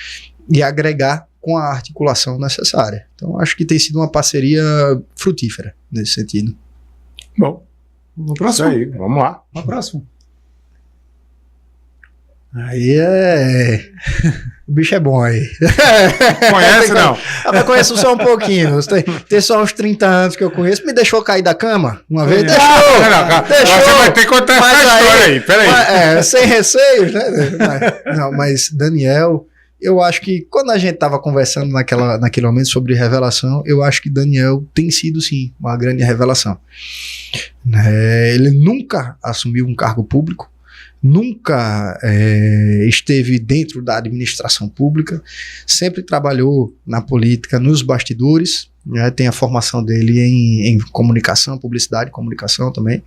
e agregar com a articulação necessária. Então acho que tem sido uma parceria frutífera nesse sentido. Bom, no próximo. Isso aí, vamos lá. No próximo. Aí o bicho é bom aí. Conhece, não? Eu conheço só um pouquinho. Tem só uns 30 anos que eu conheço. Me deixou cair da cama uma vez? Deixou. Você vai ter que contar essa história aí. Peraí. Sem receios, né? Mas Daniel, eu acho que quando a gente estava conversando naquele momento sobre revelação, eu acho que Daniel tem sido, sim, uma grande revelação. Ele nunca assumiu um cargo público, nunca esteve dentro da administração pública, sempre trabalhou na política, nos bastidores, né? Tem a formação dele em comunicação, publicidade, comunicação também,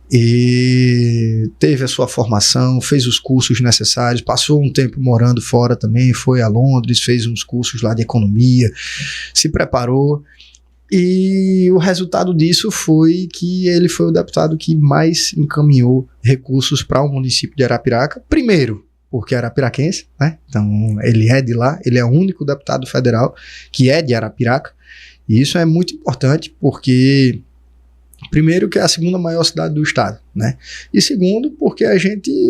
e teve a sua formação, fez os cursos necessários, passou um tempo morando fora também, foi a Londres, fez uns cursos lá de economia, se preparou. E o resultado disso foi que ele foi o deputado que mais encaminhou recursos para o município de Arapiraca. Primeiro, porque é arapiraquense, né? Então ele é de lá, ele é o único deputado federal que é de Arapiraca. E isso é muito importante porque, primeiro, que é a segunda maior cidade do estado, né? E segundo, porque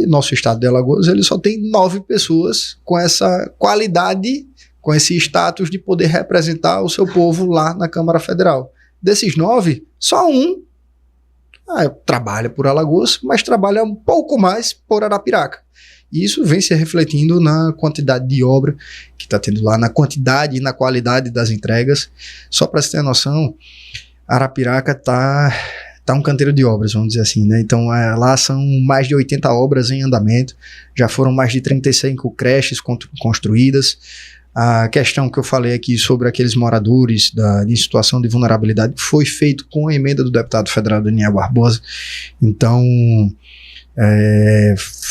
nosso estado de Alagoas, ele só tem 9 pessoas com essa qualidade, com esse status de poder representar o seu povo lá na Câmara Federal. Desses 9, só um trabalha por Alagoas, mas trabalha um pouco mais por Arapiraca. E isso vem se refletindo na quantidade de obra que está tendo lá, na quantidade e na qualidade das entregas. Só para você ter noção, Arapiraca tá um canteiro de obras, vamos dizer assim, né? Então lá são mais de 80 obras em andamento, já foram mais de 35 creches construídas. A questão que eu falei aqui sobre aqueles moradores em situação de vulnerabilidade foi feito com a emenda do deputado federal Daniel Barbosa. Então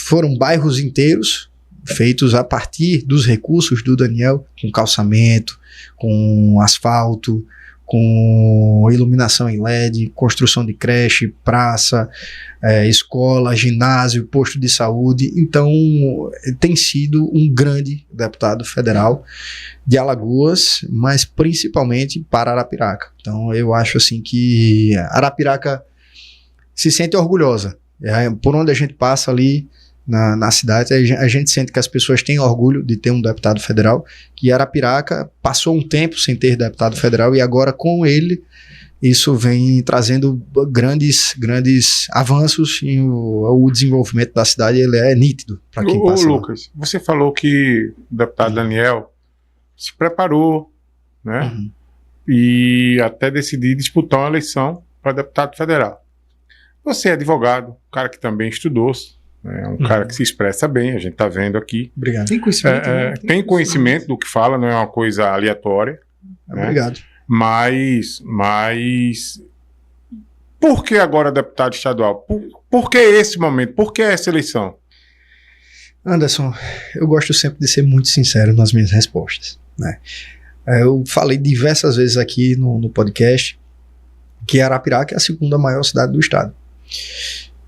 foram bairros inteiros feitos a partir dos recursos do Daniel, com calçamento, com asfalto, com iluminação em LED, construção de creche, praça, escola, ginásio, posto de saúde. Então tem sido um grande deputado federal de Alagoas, mas principalmente para Arapiraca. Então eu acho assim que Arapiraca se sente orgulhosa. Por onde a gente passa ali na cidade, a gente sente que as pessoas têm orgulho de ter um deputado federal, que Arapiraca passou um tempo sem ter deputado federal e agora com ele isso vem trazendo grandes avanços e o desenvolvimento da cidade ele é nítido para quem passa. Lucas, você falou que o deputado Daniel se preparou, né? Uhum. E até decidir disputar uma eleição para deputado federal. Você é advogado, um cara que também estudou, é um cara que se expressa bem, a gente está vendo aqui. Obrigado. Tem conhecimento, né? Tem conhecimento do que fala, não é uma coisa aleatória. Obrigado. Né? Mas por que agora deputado estadual? Por que esse momento? Por que essa eleição? Anderson, eu gosto sempre de ser muito sincero nas minhas respostas, né? Eu falei diversas vezes aqui no podcast que Arapiraca é a segunda maior cidade do estado.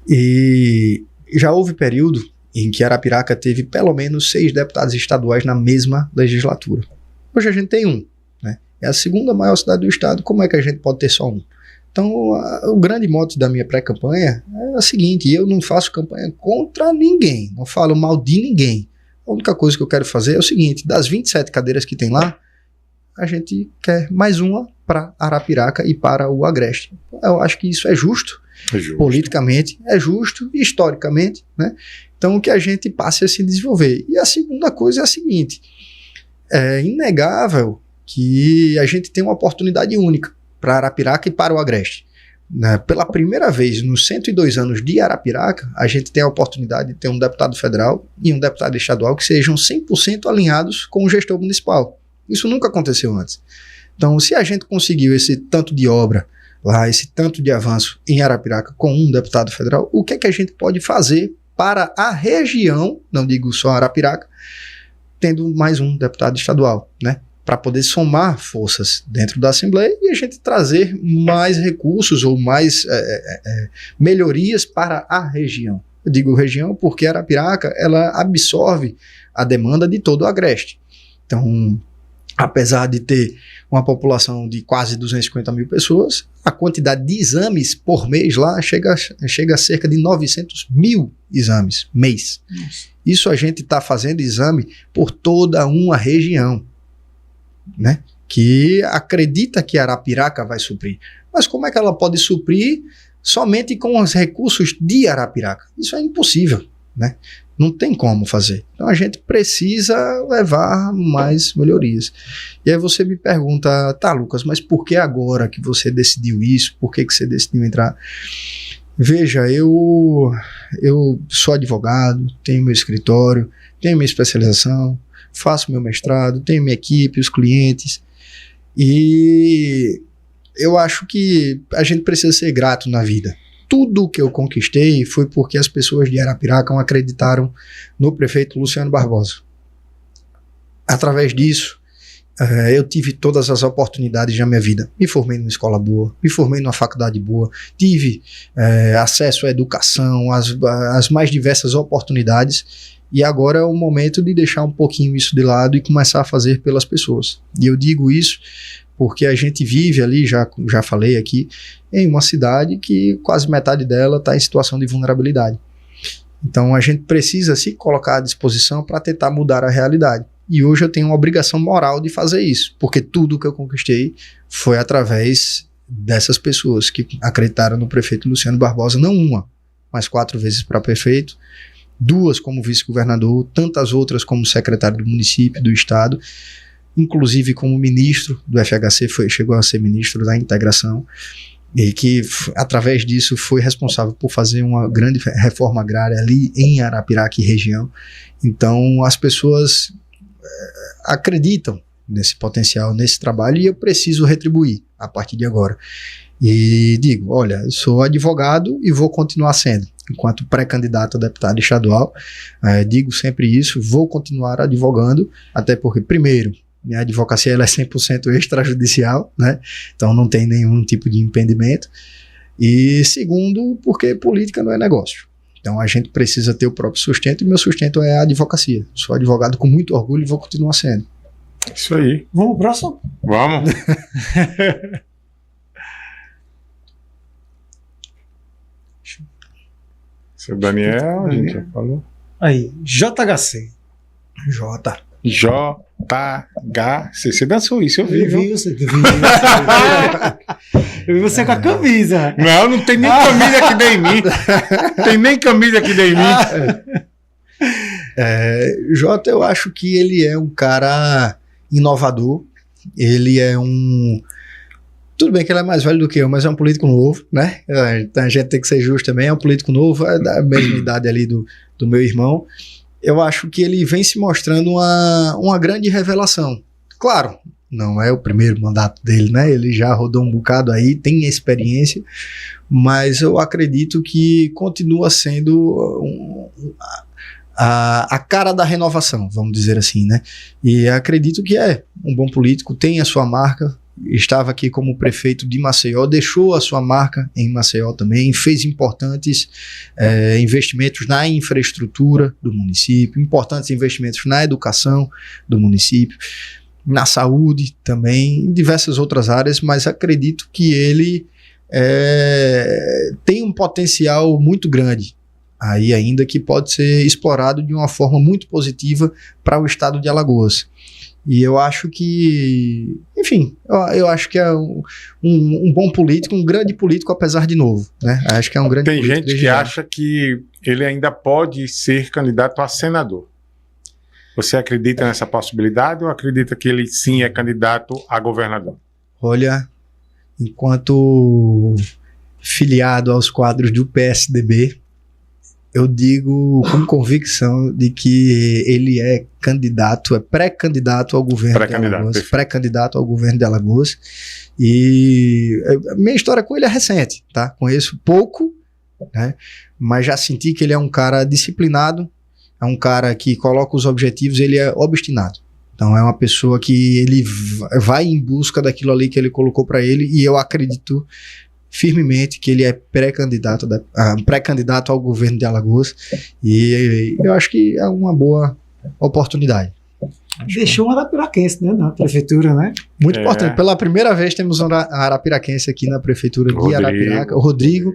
E já houve período em que Arapiraca teve pelo menos 6 deputados estaduais na mesma legislatura. Hoje a gente tem um, né? É a segunda maior cidade do estado, como é que a gente pode ter só um? Então, o grande mote da minha pré-campanha é o seguinte: eu não faço campanha contra ninguém, não falo mal de ninguém. A única coisa que eu quero fazer é o seguinte: das 27 cadeiras que tem lá, a gente quer mais uma para Arapiraca e para o Agreste. Eu acho que isso é justo. Politicamente, é justo, historicamente, né? Então que a gente passe a se desenvolver. E a segunda coisa é a seguinte: é inegável que a gente tem uma oportunidade única para Arapiraca e para o Agreste. Né? Pela primeira vez nos 102 anos de Arapiraca, a gente tem a oportunidade de ter um deputado federal e um deputado estadual que sejam 100% alinhados com o gestor municipal. Isso nunca aconteceu antes. Então, se a gente conseguiu esse tanto de obra lá, esse tanto de avanço em Arapiraca com um deputado federal, o que é que a gente pode fazer para a região, não digo só Arapiraca, tendo mais um deputado estadual, né? Para poder somar forças dentro da Assembleia e a gente trazer mais recursos ou mais melhorias para a região. Eu digo região porque Arapiraca ela absorve a demanda de todo o Agreste. Então, apesar de ter uma população de quase 250 mil pessoas, a quantidade de exames por mês lá chega a cerca de 900 mil exames mês. Nossa. Isso a gente está fazendo exame por toda uma região, né? Que acredita que Arapiraca vai suprir. Mas como é que ela pode suprir somente com os recursos de Arapiraca? Isso é impossível, né? Não tem como fazer. Então a gente precisa levar mais melhorias. E aí você me pergunta, tá, Lucas, mas por que agora que você decidiu isso? Por que você decidiu entrar? Veja, eu sou advogado, tenho meu escritório, tenho minha especialização, faço meu mestrado, tenho minha equipe, os clientes. E eu acho que a gente precisa ser grato na vida. Tudo que eu conquistei foi porque as pessoas de Arapiraca acreditaram no prefeito Luciano Barbosa. Através disso, eu tive todas as oportunidades na minha vida. Me formei numa escola boa, me formei numa faculdade boa, tive acesso à educação, às mais diversas oportunidades. E agora é o momento de deixar um pouquinho isso de lado e começar a fazer pelas pessoas. E eu digo isso porque a gente vive ali, já falei aqui, em uma cidade que quase metade dela está em situação de vulnerabilidade. Então a gente precisa se colocar à disposição para tentar mudar a realidade. E hoje eu tenho uma obrigação moral de fazer isso, porque tudo que eu conquistei foi através dessas pessoas que acreditaram no prefeito Luciano Barbosa, não uma, mas 4 vezes para prefeito, 2 como vice-governador, tantas outras como secretário do município, do estado, inclusive como ministro do FHC, chegou a ser ministro da integração, e que através disso foi responsável por fazer uma grande reforma agrária ali em Arapiraca e região. Então as pessoas acreditam nesse potencial, nesse trabalho, e eu preciso retribuir a partir de agora. E digo, olha, eu sou advogado e vou continuar sendo, enquanto pré-candidato a deputado estadual, digo sempre isso, vou continuar advogando, até porque, primeiro, minha advocacia ela é 100% extrajudicial, né? Então não tem nenhum tipo de impedimento, e segundo, porque política não é negócio. Então a gente precisa ter o próprio sustento, e meu sustento é a advocacia. Sou advogado com muito orgulho e vou continuar sendo. Isso aí. Vamos pro próximo? Vamos. Seu Daniel, a gente já falou. Aí, JHC. JHC. Você dançou isso, eu vi. Eu vi você. Eu vi você com a camisa. Não tem nem camisa que dê em mim. Tem nem camisa que dê em mim. Jota, eu acho que ele é um cara inovador. Ele é tudo bem que ele é mais velho do que eu, mas é um político novo, né? Então a gente tem que ser justo também, é um político novo, é da mesma idade ali do meu irmão. Eu acho que ele vem se mostrando uma grande revelação. Claro, não é o primeiro mandato dele, né? Ele já rodou um bocado aí, tem experiência, mas eu acredito que continua sendo a cara da renovação, vamos dizer assim, né? E acredito que é um bom político, tem a sua marca, estava aqui como prefeito de Maceió, deixou a sua marca em Maceió também, fez importantes investimentos na infraestrutura do município, importantes investimentos na educação do município, na saúde também, em diversas outras áreas, mas acredito que ele tem um potencial muito grande aí ainda, que pode ser explorado de uma forma muito positiva para o estado de Alagoas. E eu acho que, enfim, eu acho que é um bom político, um grande político, apesar de novo, né? Acho que é um grande político. Tem gente que acha que ele ainda pode ser candidato a senador. Você acredita nessa possibilidade ou acredita que ele sim é candidato a governador? Olha, enquanto filiado aos quadros do PSDB, eu digo com convicção de que ele é candidato, é pré-candidato ao governo de Alagoas. Pré-candidato ao governo de Alagoas. E minha história com ele é recente, tá? Conheço pouco, né? Mas já senti que ele é um cara disciplinado, é um cara que coloca os objetivos, ele é obstinado. Então é uma pessoa que ele vai em busca daquilo ali que ele colocou para ele, e eu acredito firmemente que ele é pré-candidato ao governo de Alagoas, e eu acho que é uma boa oportunidade. Deixou um arapiraquense, né, na prefeitura, né? Muito importante. Pela primeira vez temos um arapiraquense aqui na prefeitura de Arapiraca, o Rodrigo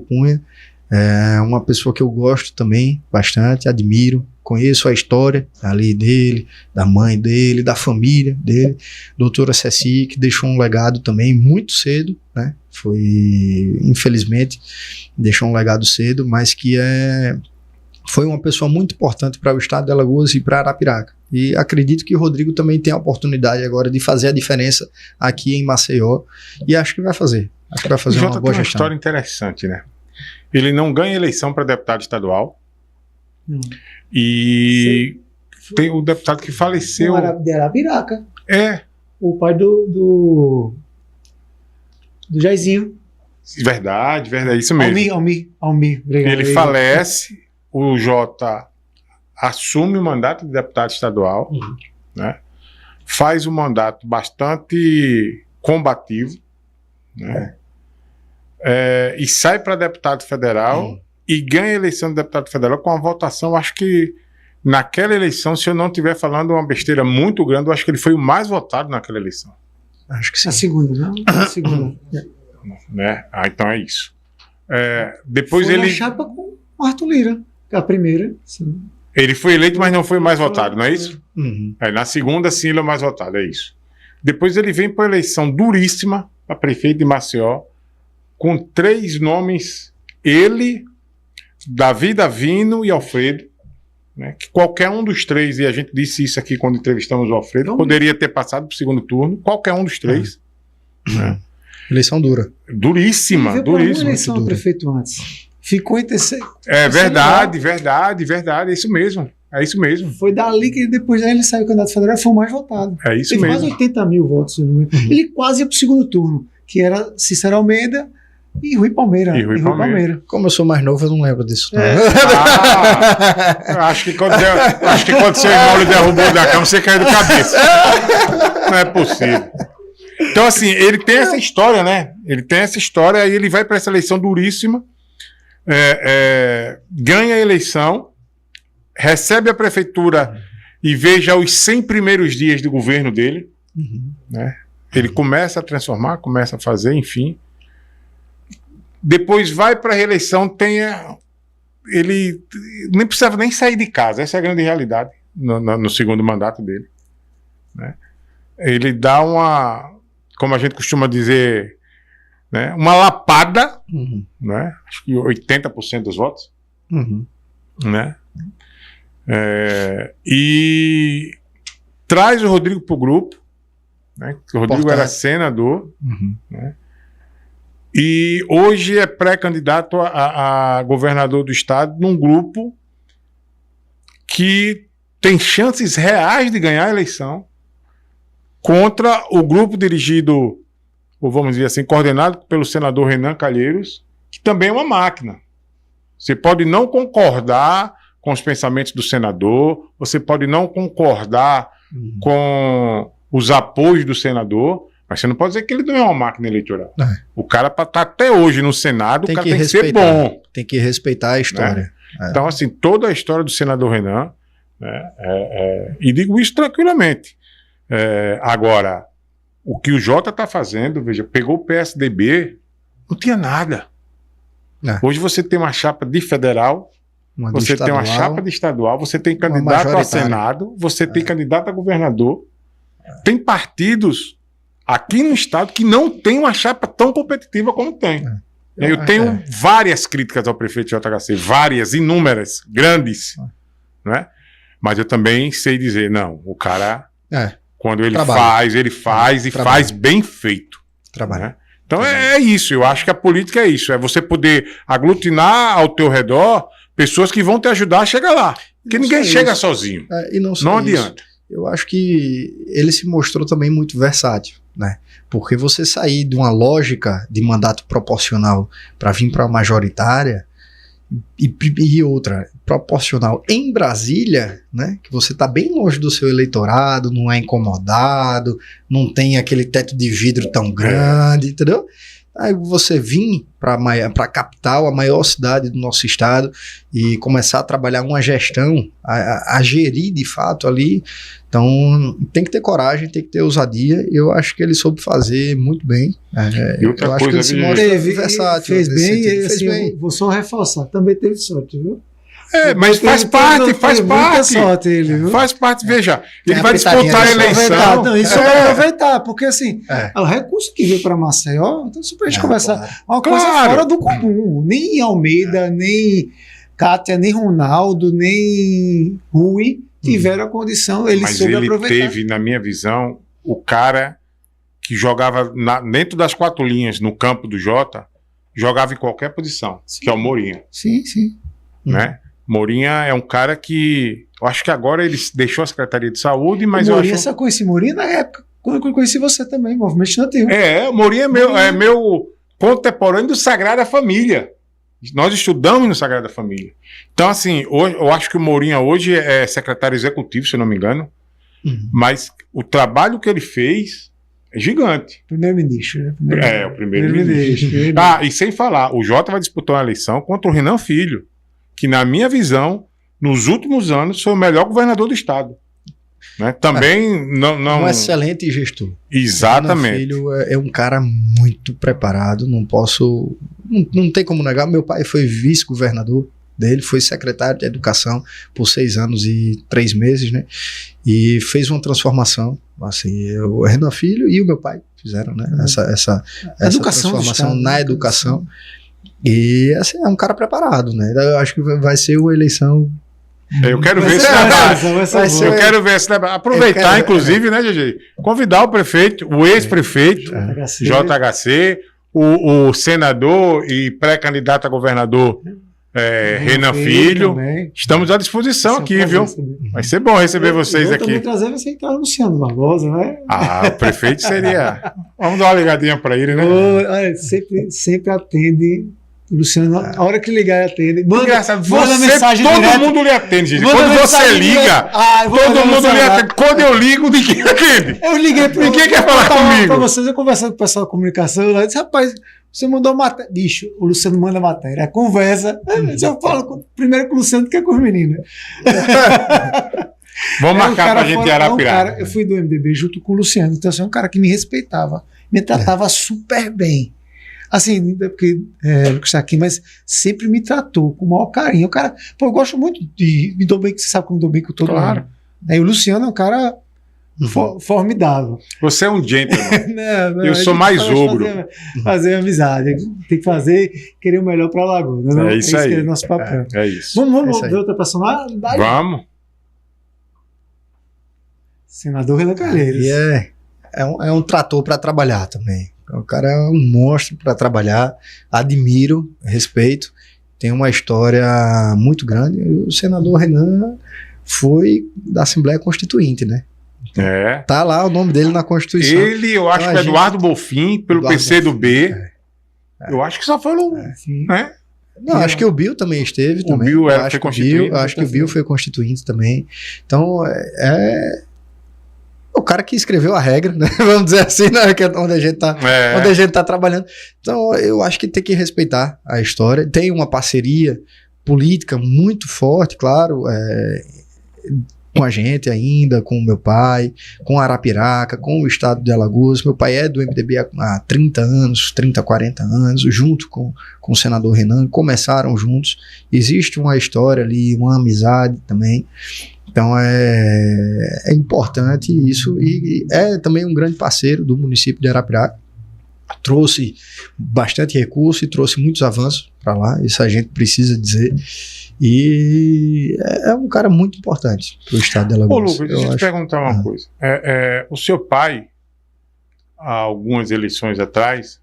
Cunha. É uma pessoa que eu gosto também bastante, admiro, conheço a história ali dele, da mãe dele, da família dele, doutora Ceci, que deixou um legado também muito cedo, né? Infelizmente, deixou um legado cedo, mas que foi uma pessoa muito importante para o estado de Alagoas e para Arapiraca. E acredito que o Rodrigo também tem a oportunidade agora de fazer a diferença aqui em Maceió, e acho que vai fazer. Acho que vai fazer uma boa gestão. Uma história interessante, né? Ele não ganha eleição para deputado estadual. E tem o deputado que faleceu. De Arapiraca. O pai do Jairzinho. Verdade, isso mesmo. Almir. Obrigado. Ele falece, o Jota assume o mandato de deputado estadual, né? Faz um mandato bastante combativo, né? E sai para deputado federal e ganha a eleição de deputado federal com uma votação, acho que naquela eleição, se eu não estiver falando uma besteira muito grande, eu acho que ele foi o mais votado naquela eleição. Acho que sim. A segunda, não? A segunda. Né? Então é isso. Depois foi ele... na chapa com o Arthur Lira, a primeira. Sim. Ele foi eleito, mas não foi o mais votado, não é isso? Uhum. Na segunda, sim, ele é o mais votado, é isso. Depois ele vem para a eleição duríssima, a prefeito de Maceió com 3 nomes, ele, Davi Davino e Alfredo, né, que qualquer um dos 3, e a gente disse isso aqui quando entrevistamos o Alfredo, poderia ter passado para o segundo turno, qualquer um dos 3. Né? Eleição dura. Duríssima, duríssima. Eleição do prefeito antes. Ficou em terceiro. É verdade, é isso mesmo. É isso mesmo. Foi dali que depois ele saiu candidato federal e foi o mais votado. É isso Teve mesmo. quase 80 mil votos. Ele quase ia para o segundo turno, que era Cícero Almeida e Rui Palmeira. Como eu sou mais novo, eu não lembro disso. Eu acho que quando seu irmão lhe derrubou da cama, você caiu de cabeça. Não é possível. Então, assim, ele tem essa história, né? Ele tem essa história, aí ele vai para essa eleição duríssima, ganha a eleição, recebe a prefeitura e veja os 100 primeiros dias do governo dele. Né? Ele começa a transformar, começa a fazer, enfim. Depois vai para a reeleição, ele nem precisava nem sair de casa, essa é a grande realidade no segundo mandato dele. Né? Ele dá uma, como a gente costuma dizer, né, uma lapada, né? Acho que 80% dos votos, né? E traz o Rodrigo para o grupo, né? O Rodrigo era senador, né? E hoje é pré-candidato a governador do estado num grupo que tem chances reais de ganhar a eleição contra o grupo dirigido, ou vamos dizer assim, coordenado pelo senador Renan Calheiros, que também é uma máquina. Você pode não concordar com os pensamentos do senador, você pode não concordar com os apoios do senador, mas você não pode dizer que ele não é uma máquina eleitoral. O cara, para estar até hoje no Senado, o cara tem que ser bom. Tem que respeitar a história. Né? Então, assim, toda a história do senador Renan, né, e digo isso tranquilamente. Agora, o que o Jota está fazendo, veja, pegou o PSDB, não tinha nada. Hoje você tem uma chapa de federal, você tem uma chapa de estadual, você tem candidato a Senado, você tem candidato a governador, tem partidos aqui no estado que não tem uma chapa tão competitiva como tem. Eu tenho várias críticas ao prefeito JHC, várias, inúmeras, grandes, né? Mas eu também sei dizer, não, o cara, quando ele faz bem feito. Né? Então é isso, eu acho que a política é isso, é você poder aglutinar ao teu redor pessoas que vão te ajudar a chegar lá. Porque ninguém chega sozinho. E não adianta. Eu acho que ele se mostrou também muito versátil, né? Porque você sair de uma lógica de mandato proporcional para vir para a majoritária e outra proporcional em Brasília, né? Que você está bem longe do seu eleitorado, não é incomodado, não tem aquele teto de vidro tão grande, entendeu? Aí você vir para a capital, a maior cidade do nosso estado, e começar a trabalhar uma gestão, a gerir de fato ali. Então tem que ter coragem, tem que ter ousadia, e eu acho que ele soube fazer muito bem. E outra coisa, que ele se mostra versátil. Fez bem, assim, bem. Vou só reforçar, também teve sorte, viu? Mas faz parte. Sorte ele, viu? Faz parte, veja. Ele vai disputar a eleição. Não, isso vai aproveitar, porque assim, o recurso que veio para Maceió, então só pra gente conversar, uma coisa fora do comum. Nem Almeida, nem Kátia, nem Ronaldo, nem Rui tiveram a condição, ele soube aproveitar. Mas ele teve, na minha visão, o cara que jogava dentro das 4 linhas no campo do Jota, jogava em qualquer posição, que é o Morinha. Sim. Né? Morinha é um cara que, eu acho que agora ele deixou a Secretaria de Saúde, mas Morinha, só conheci Morinha na época, quando eu conheci você também, movimento estudantil. O Morinha é meu contemporâneo do Sagrada Família. Nós estudamos no Sagrada Família. Então, assim, hoje, eu acho que o Morinha hoje é secretário executivo, se eu não me engano, mas o trabalho que ele fez é gigante. Primeiro-ministro, né? O primeiro-ministro. E sem falar, o Jota vai disputar uma eleição contra o Renan Filho, que, na minha visão, nos últimos anos, foi o melhor governador do estado. Né? Também um excelente gestor. Exatamente. Meu filho é um cara muito preparado, não tem como negar. Meu pai foi vice-governador dele, foi secretário de Educação por 6 anos e 3 meses, né? E fez uma transformação, assim, o Renan Filho e o meu pai fizeram, né? Essa Educação do transformação Estado, na né? educação. E assim, é um cara preparado, né? Eu acho que vai ser uma eleição. Eu quero Vai ver ser esse debate. vai ser Eu quero ver esse debate. Aproveitar, inclusive, né, GG? Convidar o prefeito, o ex-prefeito, JHC, o senador e pré-candidato a governador Renan Filho. Também. Estamos à disposição Vai ser um aqui, viu? prazer saber. Vai ser bom receber vocês Eu também aqui. trazer você que tá Luciano Barbosa, né? Ah, o prefeito seria. Vamos dar uma ligadinha para ele, né? Olha, sempre atende. O Luciano, a hora que ligar, ele atende. Engraçado, manda mensagem todo direta. mundo lhe atende, gente. Manda Quando você mensagem liga, direta. Eu vou todo mandar mundo lhe mensagem. atende. Quando eu ligo, ninguém atende. Eu liguei para Ninguém quer falar comigo. Para vocês, eu conversando com o pessoal da comunicação, eu disse, rapaz, você mandou matéria. Bicho, o Luciano manda matéria. A conversa. Eu falo primeiro com o Luciano do que com os meninos. Vamos marcar pra gente em Arapiraca. Eu fui do MDB junto com o Luciano, então assim, é um cara que me respeitava, me tratava super bem. Assim, porque está aqui, mas sempre me tratou com o maior carinho. O cara, pô, eu gosto muito me dou bem, você sabe que eu me dou bem com todo Claro. mundo. E o Luciano é um cara formidável. Você é um gentleman. Não, Eu a sou gente mais faz ogro. Fazer amizade. Tem que fazer, querer o melhor para a Lagoa. Né? É isso aí. Que é o nosso papel. É isso. Vamos isso aí. ver outra personagem? Vamos. Senador Renan Calheiros. E é um trator para trabalhar também. O cara é um monstro para trabalhar. Admiro, respeito. Tem uma história muito grande. O senador Renan foi da Assembleia Constituinte, né? É. Tá lá o nome dele na Constituição. Ele, eu acho Então, que a é Eduardo Bonfim, pelo Eduardo PC do B. Bonfim, Eu acho que só foi um. Sim. Né? Não, acho que o Bill também esteve. O Bill Eu foi acho que constituinte. acho que o Bill foi constituinte também. Então, é o cara que escreveu a regra, né? Vamos dizer assim, né? Que é onde a gente tá trabalhando. Então, eu acho que tem que respeitar a história. Tem uma parceria política muito forte, claro, com a gente ainda, com o meu pai, com Arapiraca, com o estado de Alagoas. Meu pai é do MDB há 30 anos, 30, 40 anos, junto com o senador Renan, começaram juntos. Existe uma história ali, uma amizade também. Então é importante isso, e é também um grande parceiro do município de Arapiraca. Trouxe bastante recurso e trouxe muitos avanços para lá, isso a gente precisa dizer. E é um cara muito importante para o estado de Ô, Alagoas. Lucas, deixa eu te perguntar uma coisa. O seu pai, há algumas eleições atrás,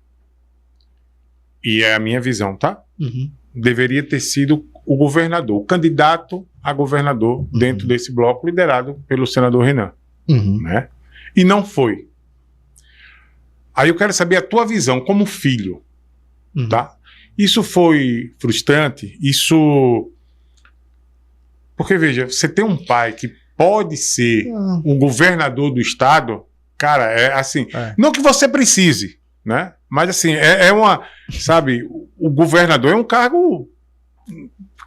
e é a minha visão, tá? Uhum. Deveria ter sido o governador, o candidato a governador dentro desse bloco liderado pelo senador Renan, Uhum. né? E não foi. Aí eu quero saber a tua visão como filho, Uhum. tá? Isso foi frustrante? Isso... Porque, veja, você tem um pai que pode ser o governador do estado, cara, é assim, não que você precise, né? Mas assim, sabe, o governador é um cargo,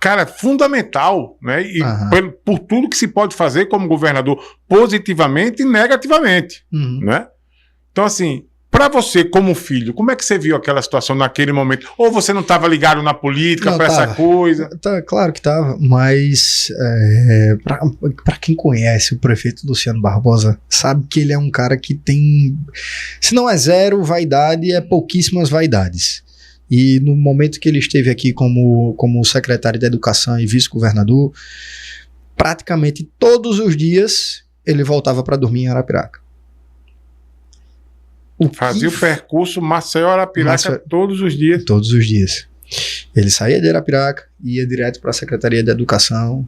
cara, fundamental, né? E por tudo que se pode fazer como governador, positivamente e negativamente, Uhum. né? Então, assim, para você como filho, como é que você viu aquela situação naquele momento? Ou você não estava ligado na política para essa coisa? Tá, claro que estava, mas para quem conhece o prefeito Luciano Barbosa, sabe que ele é um cara que tem, se não é zero vaidade, é pouquíssimas vaidades. E no momento que ele esteve aqui como secretário de Educação e vice-governador, praticamente todos os dias ele voltava para dormir em Arapiraca. Fazia o percurso Maceió-Arapiraca todos os dias. Todos os dias. Ele saía de Arapiraca, ia direto para a Secretaria de Educação,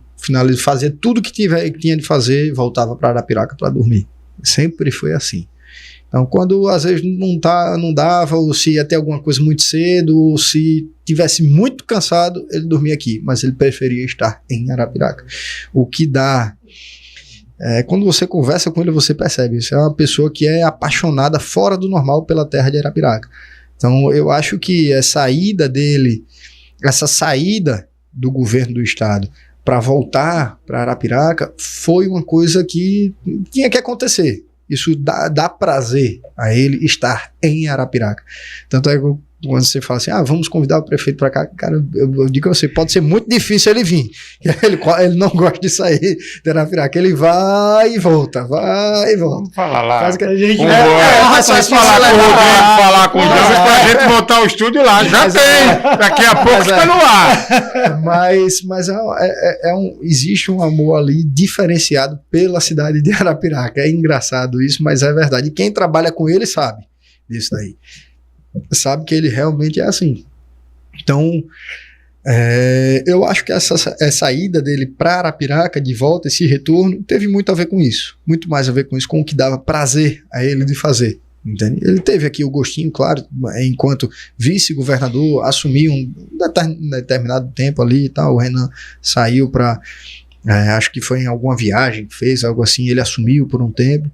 fazia tudo que tinha de fazer, voltava para Arapiraca para dormir. Sempre foi assim. Então, quando às vezes não dava, ou se ia ter alguma coisa muito cedo, ou se tivesse muito cansado, ele dormia aqui, mas ele preferia estar em Arapiraca. O que dá... quando você conversa com ele, você percebe. Isso é uma pessoa que é apaixonada fora do normal pela terra de Arapiraca. Então, eu acho que essa saída do governo do estado para voltar para Arapiraca foi uma coisa que tinha que acontecer. Isso dá prazer a ele estar em Arapiraca. Tanto é que quando você fala assim, vamos convidar o prefeito para cá, cara, eu digo a você, pode ser muito difícil ele vir. Ele não gosta de sair de Arapiraca, ele vai e volta. Vamos falar lá. Faz que a gente falar com o João pra gente montar o estúdio lá. Já tem! Daqui a pouco está no ar. Mas existe um amor ali diferenciado pela cidade de Arapiraca. É engraçado isso, mas é verdade. E quem trabalha com ele sabe disso daí. Sabe que ele realmente é assim. Então, eu acho que essa ida dele para Arapiraca, de volta, esse retorno, teve muito a ver com isso. Muito mais a ver com isso, com o que dava prazer a ele de fazer. Entende? Ele teve aqui o gostinho, claro, enquanto vice-governador, assumiu um determinado tempo ali e tal. O Renan saiu para, acho que foi em alguma viagem que fez, algo assim, ele assumiu por um tempo.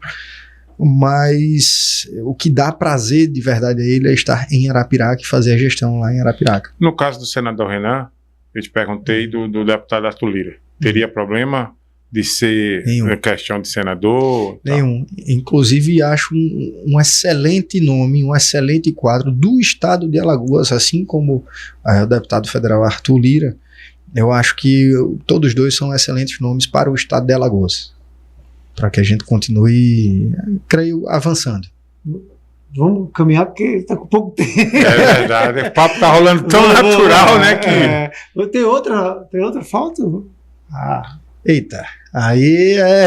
Mas o que dá prazer de verdade a ele é estar em Arapiraca e fazer a gestão lá em Arapiraca. No caso do senador Renan, eu te perguntei do deputado Arthur Lira. Teria problema de ser questão de senador? Nenhum. Inclusive, acho um excelente nome, um excelente quadro do estado de Alagoas, assim como o deputado federal Arthur Lira. Eu acho que todos os dois são excelentes nomes para o estado de Alagoas, para que a gente continue, creio, avançando. Vamos caminhar porque está com pouco tempo. É verdade, o papo está rolando tão natural, né? Que... Tem outra falta? Eita, aí é...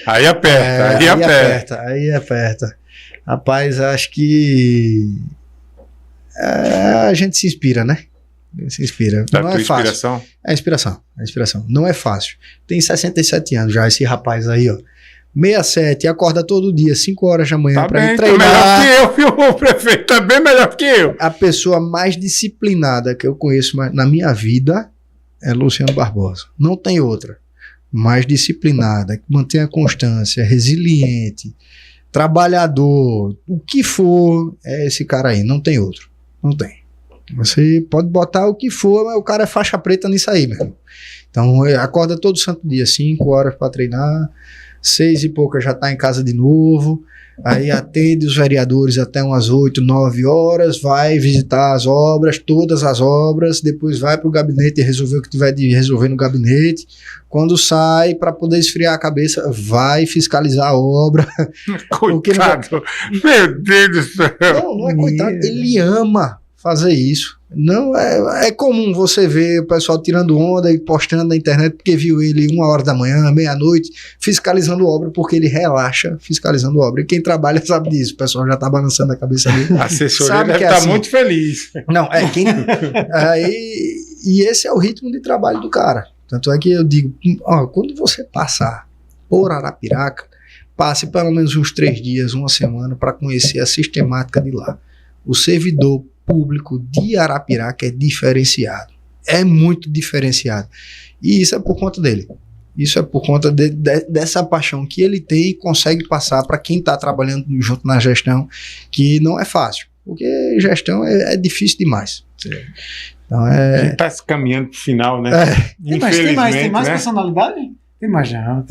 Aí aperta, Aí aperta. Rapaz, acho que a gente se inspira, né? Se inspira. Da não tua é fácil. inspiração? É inspiração. Não é fácil. Tem 67 anos já esse rapaz aí, ó. 67, acorda todo dia, 5 horas da manhã pra ir treinar. Tá melhor que eu, viu? O prefeito tá bem melhor que eu. A pessoa mais disciplinada que eu conheço na minha vida é Luciano Barbosa. Não tem outra. Mais disciplinada, que mantém a constância, resiliente, trabalhador, o que for, é esse cara aí. Não tem outro. Não tem. Você pode botar o que for, mas o cara é faixa preta nisso aí, mesmo. Então, acorda todo santo dia, 5 horas para treinar, 6 e pouca já tá em casa de novo, aí atende os vereadores até umas 8, 9 horas, vai visitar as obras, todas as obras, depois vai pro gabinete e resolver o que tiver de resolver no gabinete. Quando sai, para poder esfriar a cabeça, vai fiscalizar a obra. Coitado, meu Deus do céu. Não é coitado, ele ama fazer isso. Não é comum você ver o pessoal tirando onda e postando na internet porque viu ele 1 hora da manhã, meia-noite, fiscalizando obra, porque ele relaxa fiscalizando obra. E quem trabalha sabe disso. O pessoal já tá balançando a cabeça dele. A assessoria deve estar muito feliz. Não, e esse é o ritmo de trabalho do cara. Tanto é que eu digo, quando você passar por Arapiraca, passe pelo menos uns 3 dias, uma semana, para conhecer a sistemática de lá. O servidor público de Arapiraca é diferenciado. É muito diferenciado. E isso é por conta dele. Isso é por conta dessa paixão que ele tem e consegue passar para quem está trabalhando junto na gestão, que não é fácil. Porque gestão é difícil demais. Então a gente está caminhando para o final, né? Tem mais personalidade? Tem mais não.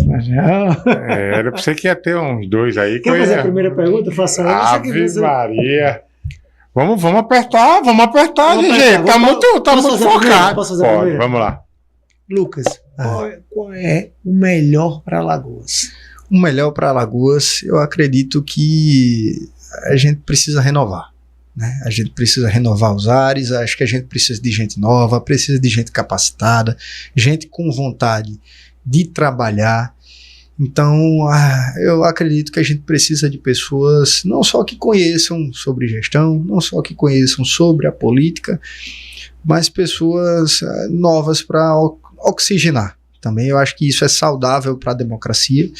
Era para você que ia ter uns 2 aí. Quer fazer a primeira pergunta? Faça ela. Ave Maria. Vamos apertar, gente. Tá muito focado. Posso fazer a primeira? Vamos lá. Lucas, qual é o melhor para Alagoas? O melhor para Alagoas, eu acredito que a gente precisa renovar. Né? A gente precisa renovar os ares, acho que a gente precisa de gente nova, precisa de gente capacitada, gente com vontade de trabalhar. Então, eu acredito que a gente precisa de pessoas não só que conheçam sobre gestão, não só que conheçam sobre a política, mas pessoas novas para oxigenar. Também eu acho que isso é saudável para a democracia,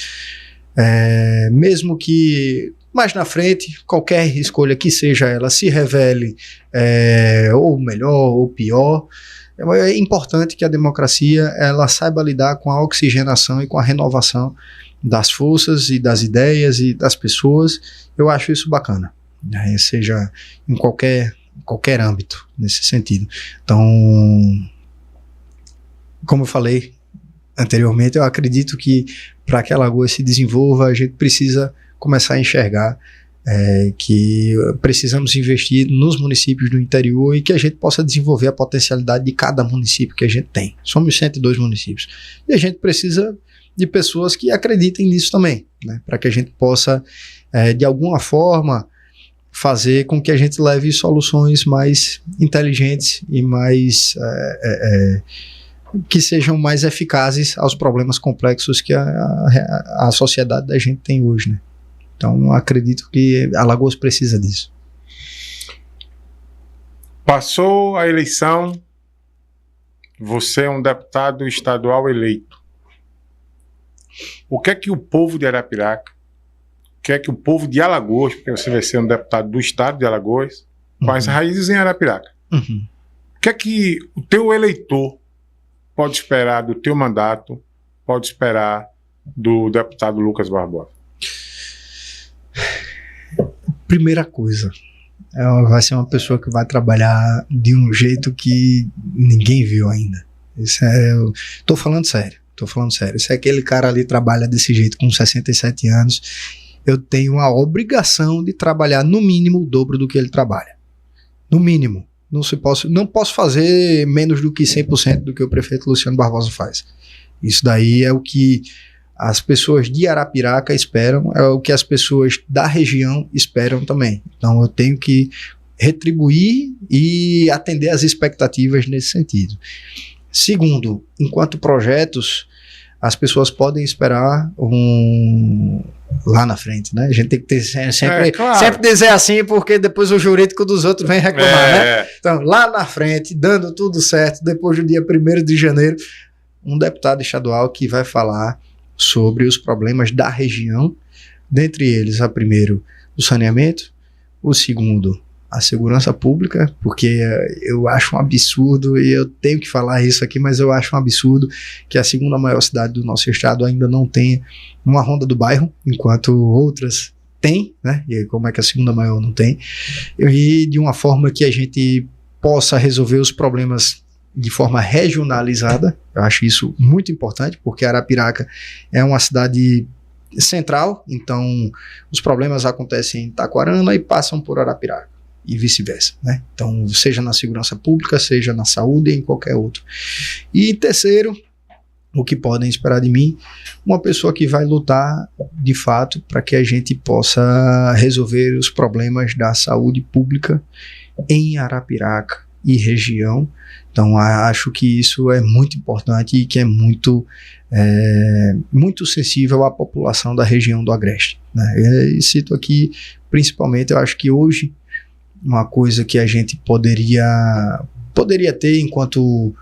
mesmo que mais na frente, qualquer escolha que seja ela se revele ou melhor ou pior. É importante que a democracia ela saiba lidar com a oxigenação e com a renovação das forças e das ideias e das pessoas. Eu acho isso bacana, né? Seja em qualquer âmbito nesse sentido. Então, como eu falei anteriormente, eu acredito que para que a Alagoas se desenvolva, a gente precisa começar a enxergar que precisamos investir nos municípios do interior e que a gente possa desenvolver a potencialidade de cada município que a gente tem. Somos 102 municípios. E a gente precisa de pessoas que acreditem nisso também, né? Para que a gente possa, de alguma forma, fazer com que a gente leve soluções mais inteligentes e mais que sejam mais eficazes aos problemas complexos que a sociedade da gente tem hoje, né? Então, acredito que Alagoas precisa disso. Passou a eleição, você é um deputado estadual eleito. O que é que o povo de Arapiraca, o que é que o povo de Alagoas, porque você vai ser um deputado do estado de Alagoas, com as raízes em Arapiraca, o que é que o teu eleitor pode esperar do teu mandato, pode esperar do deputado Lucas Barbosa? Primeira coisa, ela vai ser uma pessoa que vai trabalhar de um jeito que ninguém viu ainda. Tô falando sério. Se aquele cara ali trabalha desse jeito com 67 anos, eu tenho a obrigação de trabalhar no mínimo o dobro do que ele trabalha. No mínimo. Não posso fazer menos do que 100% do que o prefeito Luciano Barbosa faz. Isso daí é o que as pessoas de Arapiraca esperam, é o que as pessoas da região esperam também. Então eu tenho que retribuir e atender às expectativas nesse sentido. Segundo, enquanto projetos, as pessoas podem esperar lá na frente, né? A gente tem que ter sempre dizer assim, porque depois o jurídico dos outros vem reclamar, né? Então, lá na frente, dando tudo certo, depois do dia 1º de janeiro, um deputado estadual que vai falar sobre os problemas da região, dentre eles, a primeiro, o saneamento, o segundo, a segurança pública, porque eu acho um absurdo, e eu tenho que falar isso aqui, mas eu acho um absurdo que a segunda maior cidade do nosso estado ainda não tenha uma ronda do bairro, enquanto outras têm, né? E como é que a segunda maior não tem? E de uma forma que a gente possa resolver os problemas de forma regionalizada. Eu acho isso muito importante, porque Arapiraca é uma cidade central, então os problemas acontecem em Taquarana e passam por Arapiraca, e vice-versa, né? Então, seja na segurança pública, seja na saúde, em qualquer outro. E terceiro, o que podem esperar de mim, uma pessoa que vai lutar de fato para que a gente possa resolver os problemas da saúde pública em Arapiraca e região. Então, acho que isso é muito importante e que é muito sensível à população da região do Agreste, né? E cito aqui, principalmente, eu acho que hoje, uma coisa que a gente poderia ter enquanto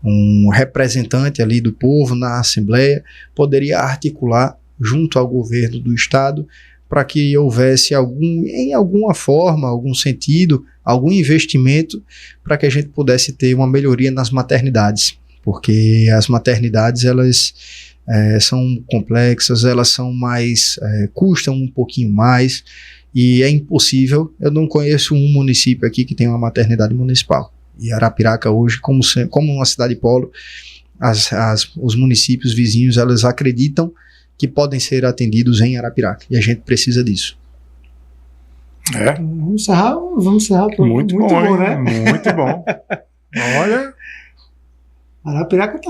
um representante ali do povo na Assembleia, poderia articular junto ao governo do Estado para que houvesse em alguma forma, algum sentido, algum investimento para que a gente pudesse ter uma melhoria nas maternidades, porque as maternidades, elas são complexas, elas são mais, custam um pouquinho mais, e é impossível. Eu não conheço um município aqui que tenha uma maternidade municipal, e Arapiraca hoje, como uma cidade polo, os municípios vizinhos, elas acreditam que podem ser atendidos em Arapiraca, e a gente precisa disso. Vamos encerrar. Muito bom, né? Muito bom. Olha, Arapiraca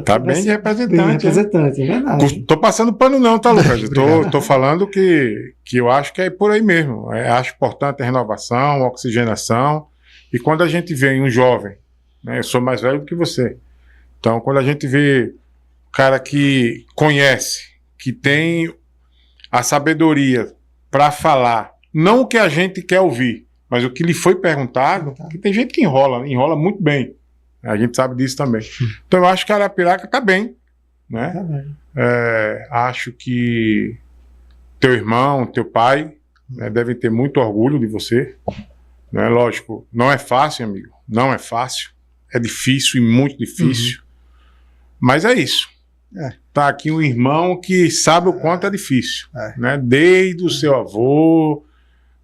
tá bem representante. É verdade. Tô passando pano não, tá, Lucas? Tô falando que eu acho que é por aí mesmo. Acho importante a renovação, a oxigenação. E quando a gente vê um jovem, né, eu sou mais velho do que você, então quando a gente vê um cara que conhece, que tem a sabedoria para falar, não o que a gente quer ouvir, mas o que lhe foi perguntado, que tem gente que enrola muito bem. A gente sabe disso também. Então eu acho que a Arapiraca está bem, né? Tá bem. Acho que teu irmão, teu pai, né, devem ter muito orgulho de você, né? Lógico, não é fácil, amigo. Não é fácil. É difícil e muito difícil. Mas é isso. Tá aqui um irmão que sabe o quanto é difícil, né? Desde o seu avô,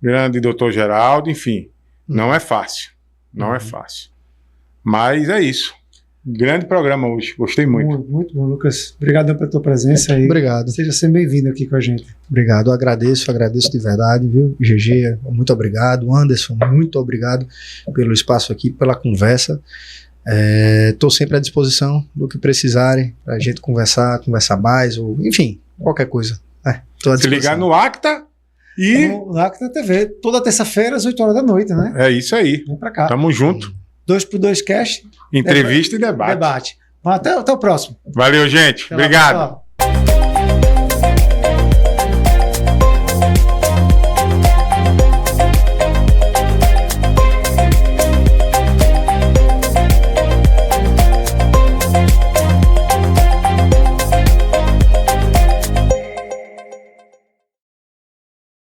grande doutor Geraldo, enfim. Não é fácil. Não é fácil. Mas é isso. Grande programa hoje, gostei muito. Muito bom, Lucas. Obrigado pela tua presença aí. Obrigado. Seja sempre bem-vindo aqui com a gente. Obrigado, agradeço de verdade, viu? GG, muito obrigado. Anderson, muito obrigado pelo espaço aqui, pela conversa. Estou sempre à disposição do que precisarem, para a gente conversar mais, ou enfim, qualquer coisa. Tô à Se disposição. ligar no Acta e No Acta TV, toda terça-feira, às 8 horas da noite, né? é isso aí. Vem pra cá. Tamo junto. 2x2 Cast, Entrevista e debate. debate. Até o próximo. Valeu, gente. Até lá, Obrigado. pessoal.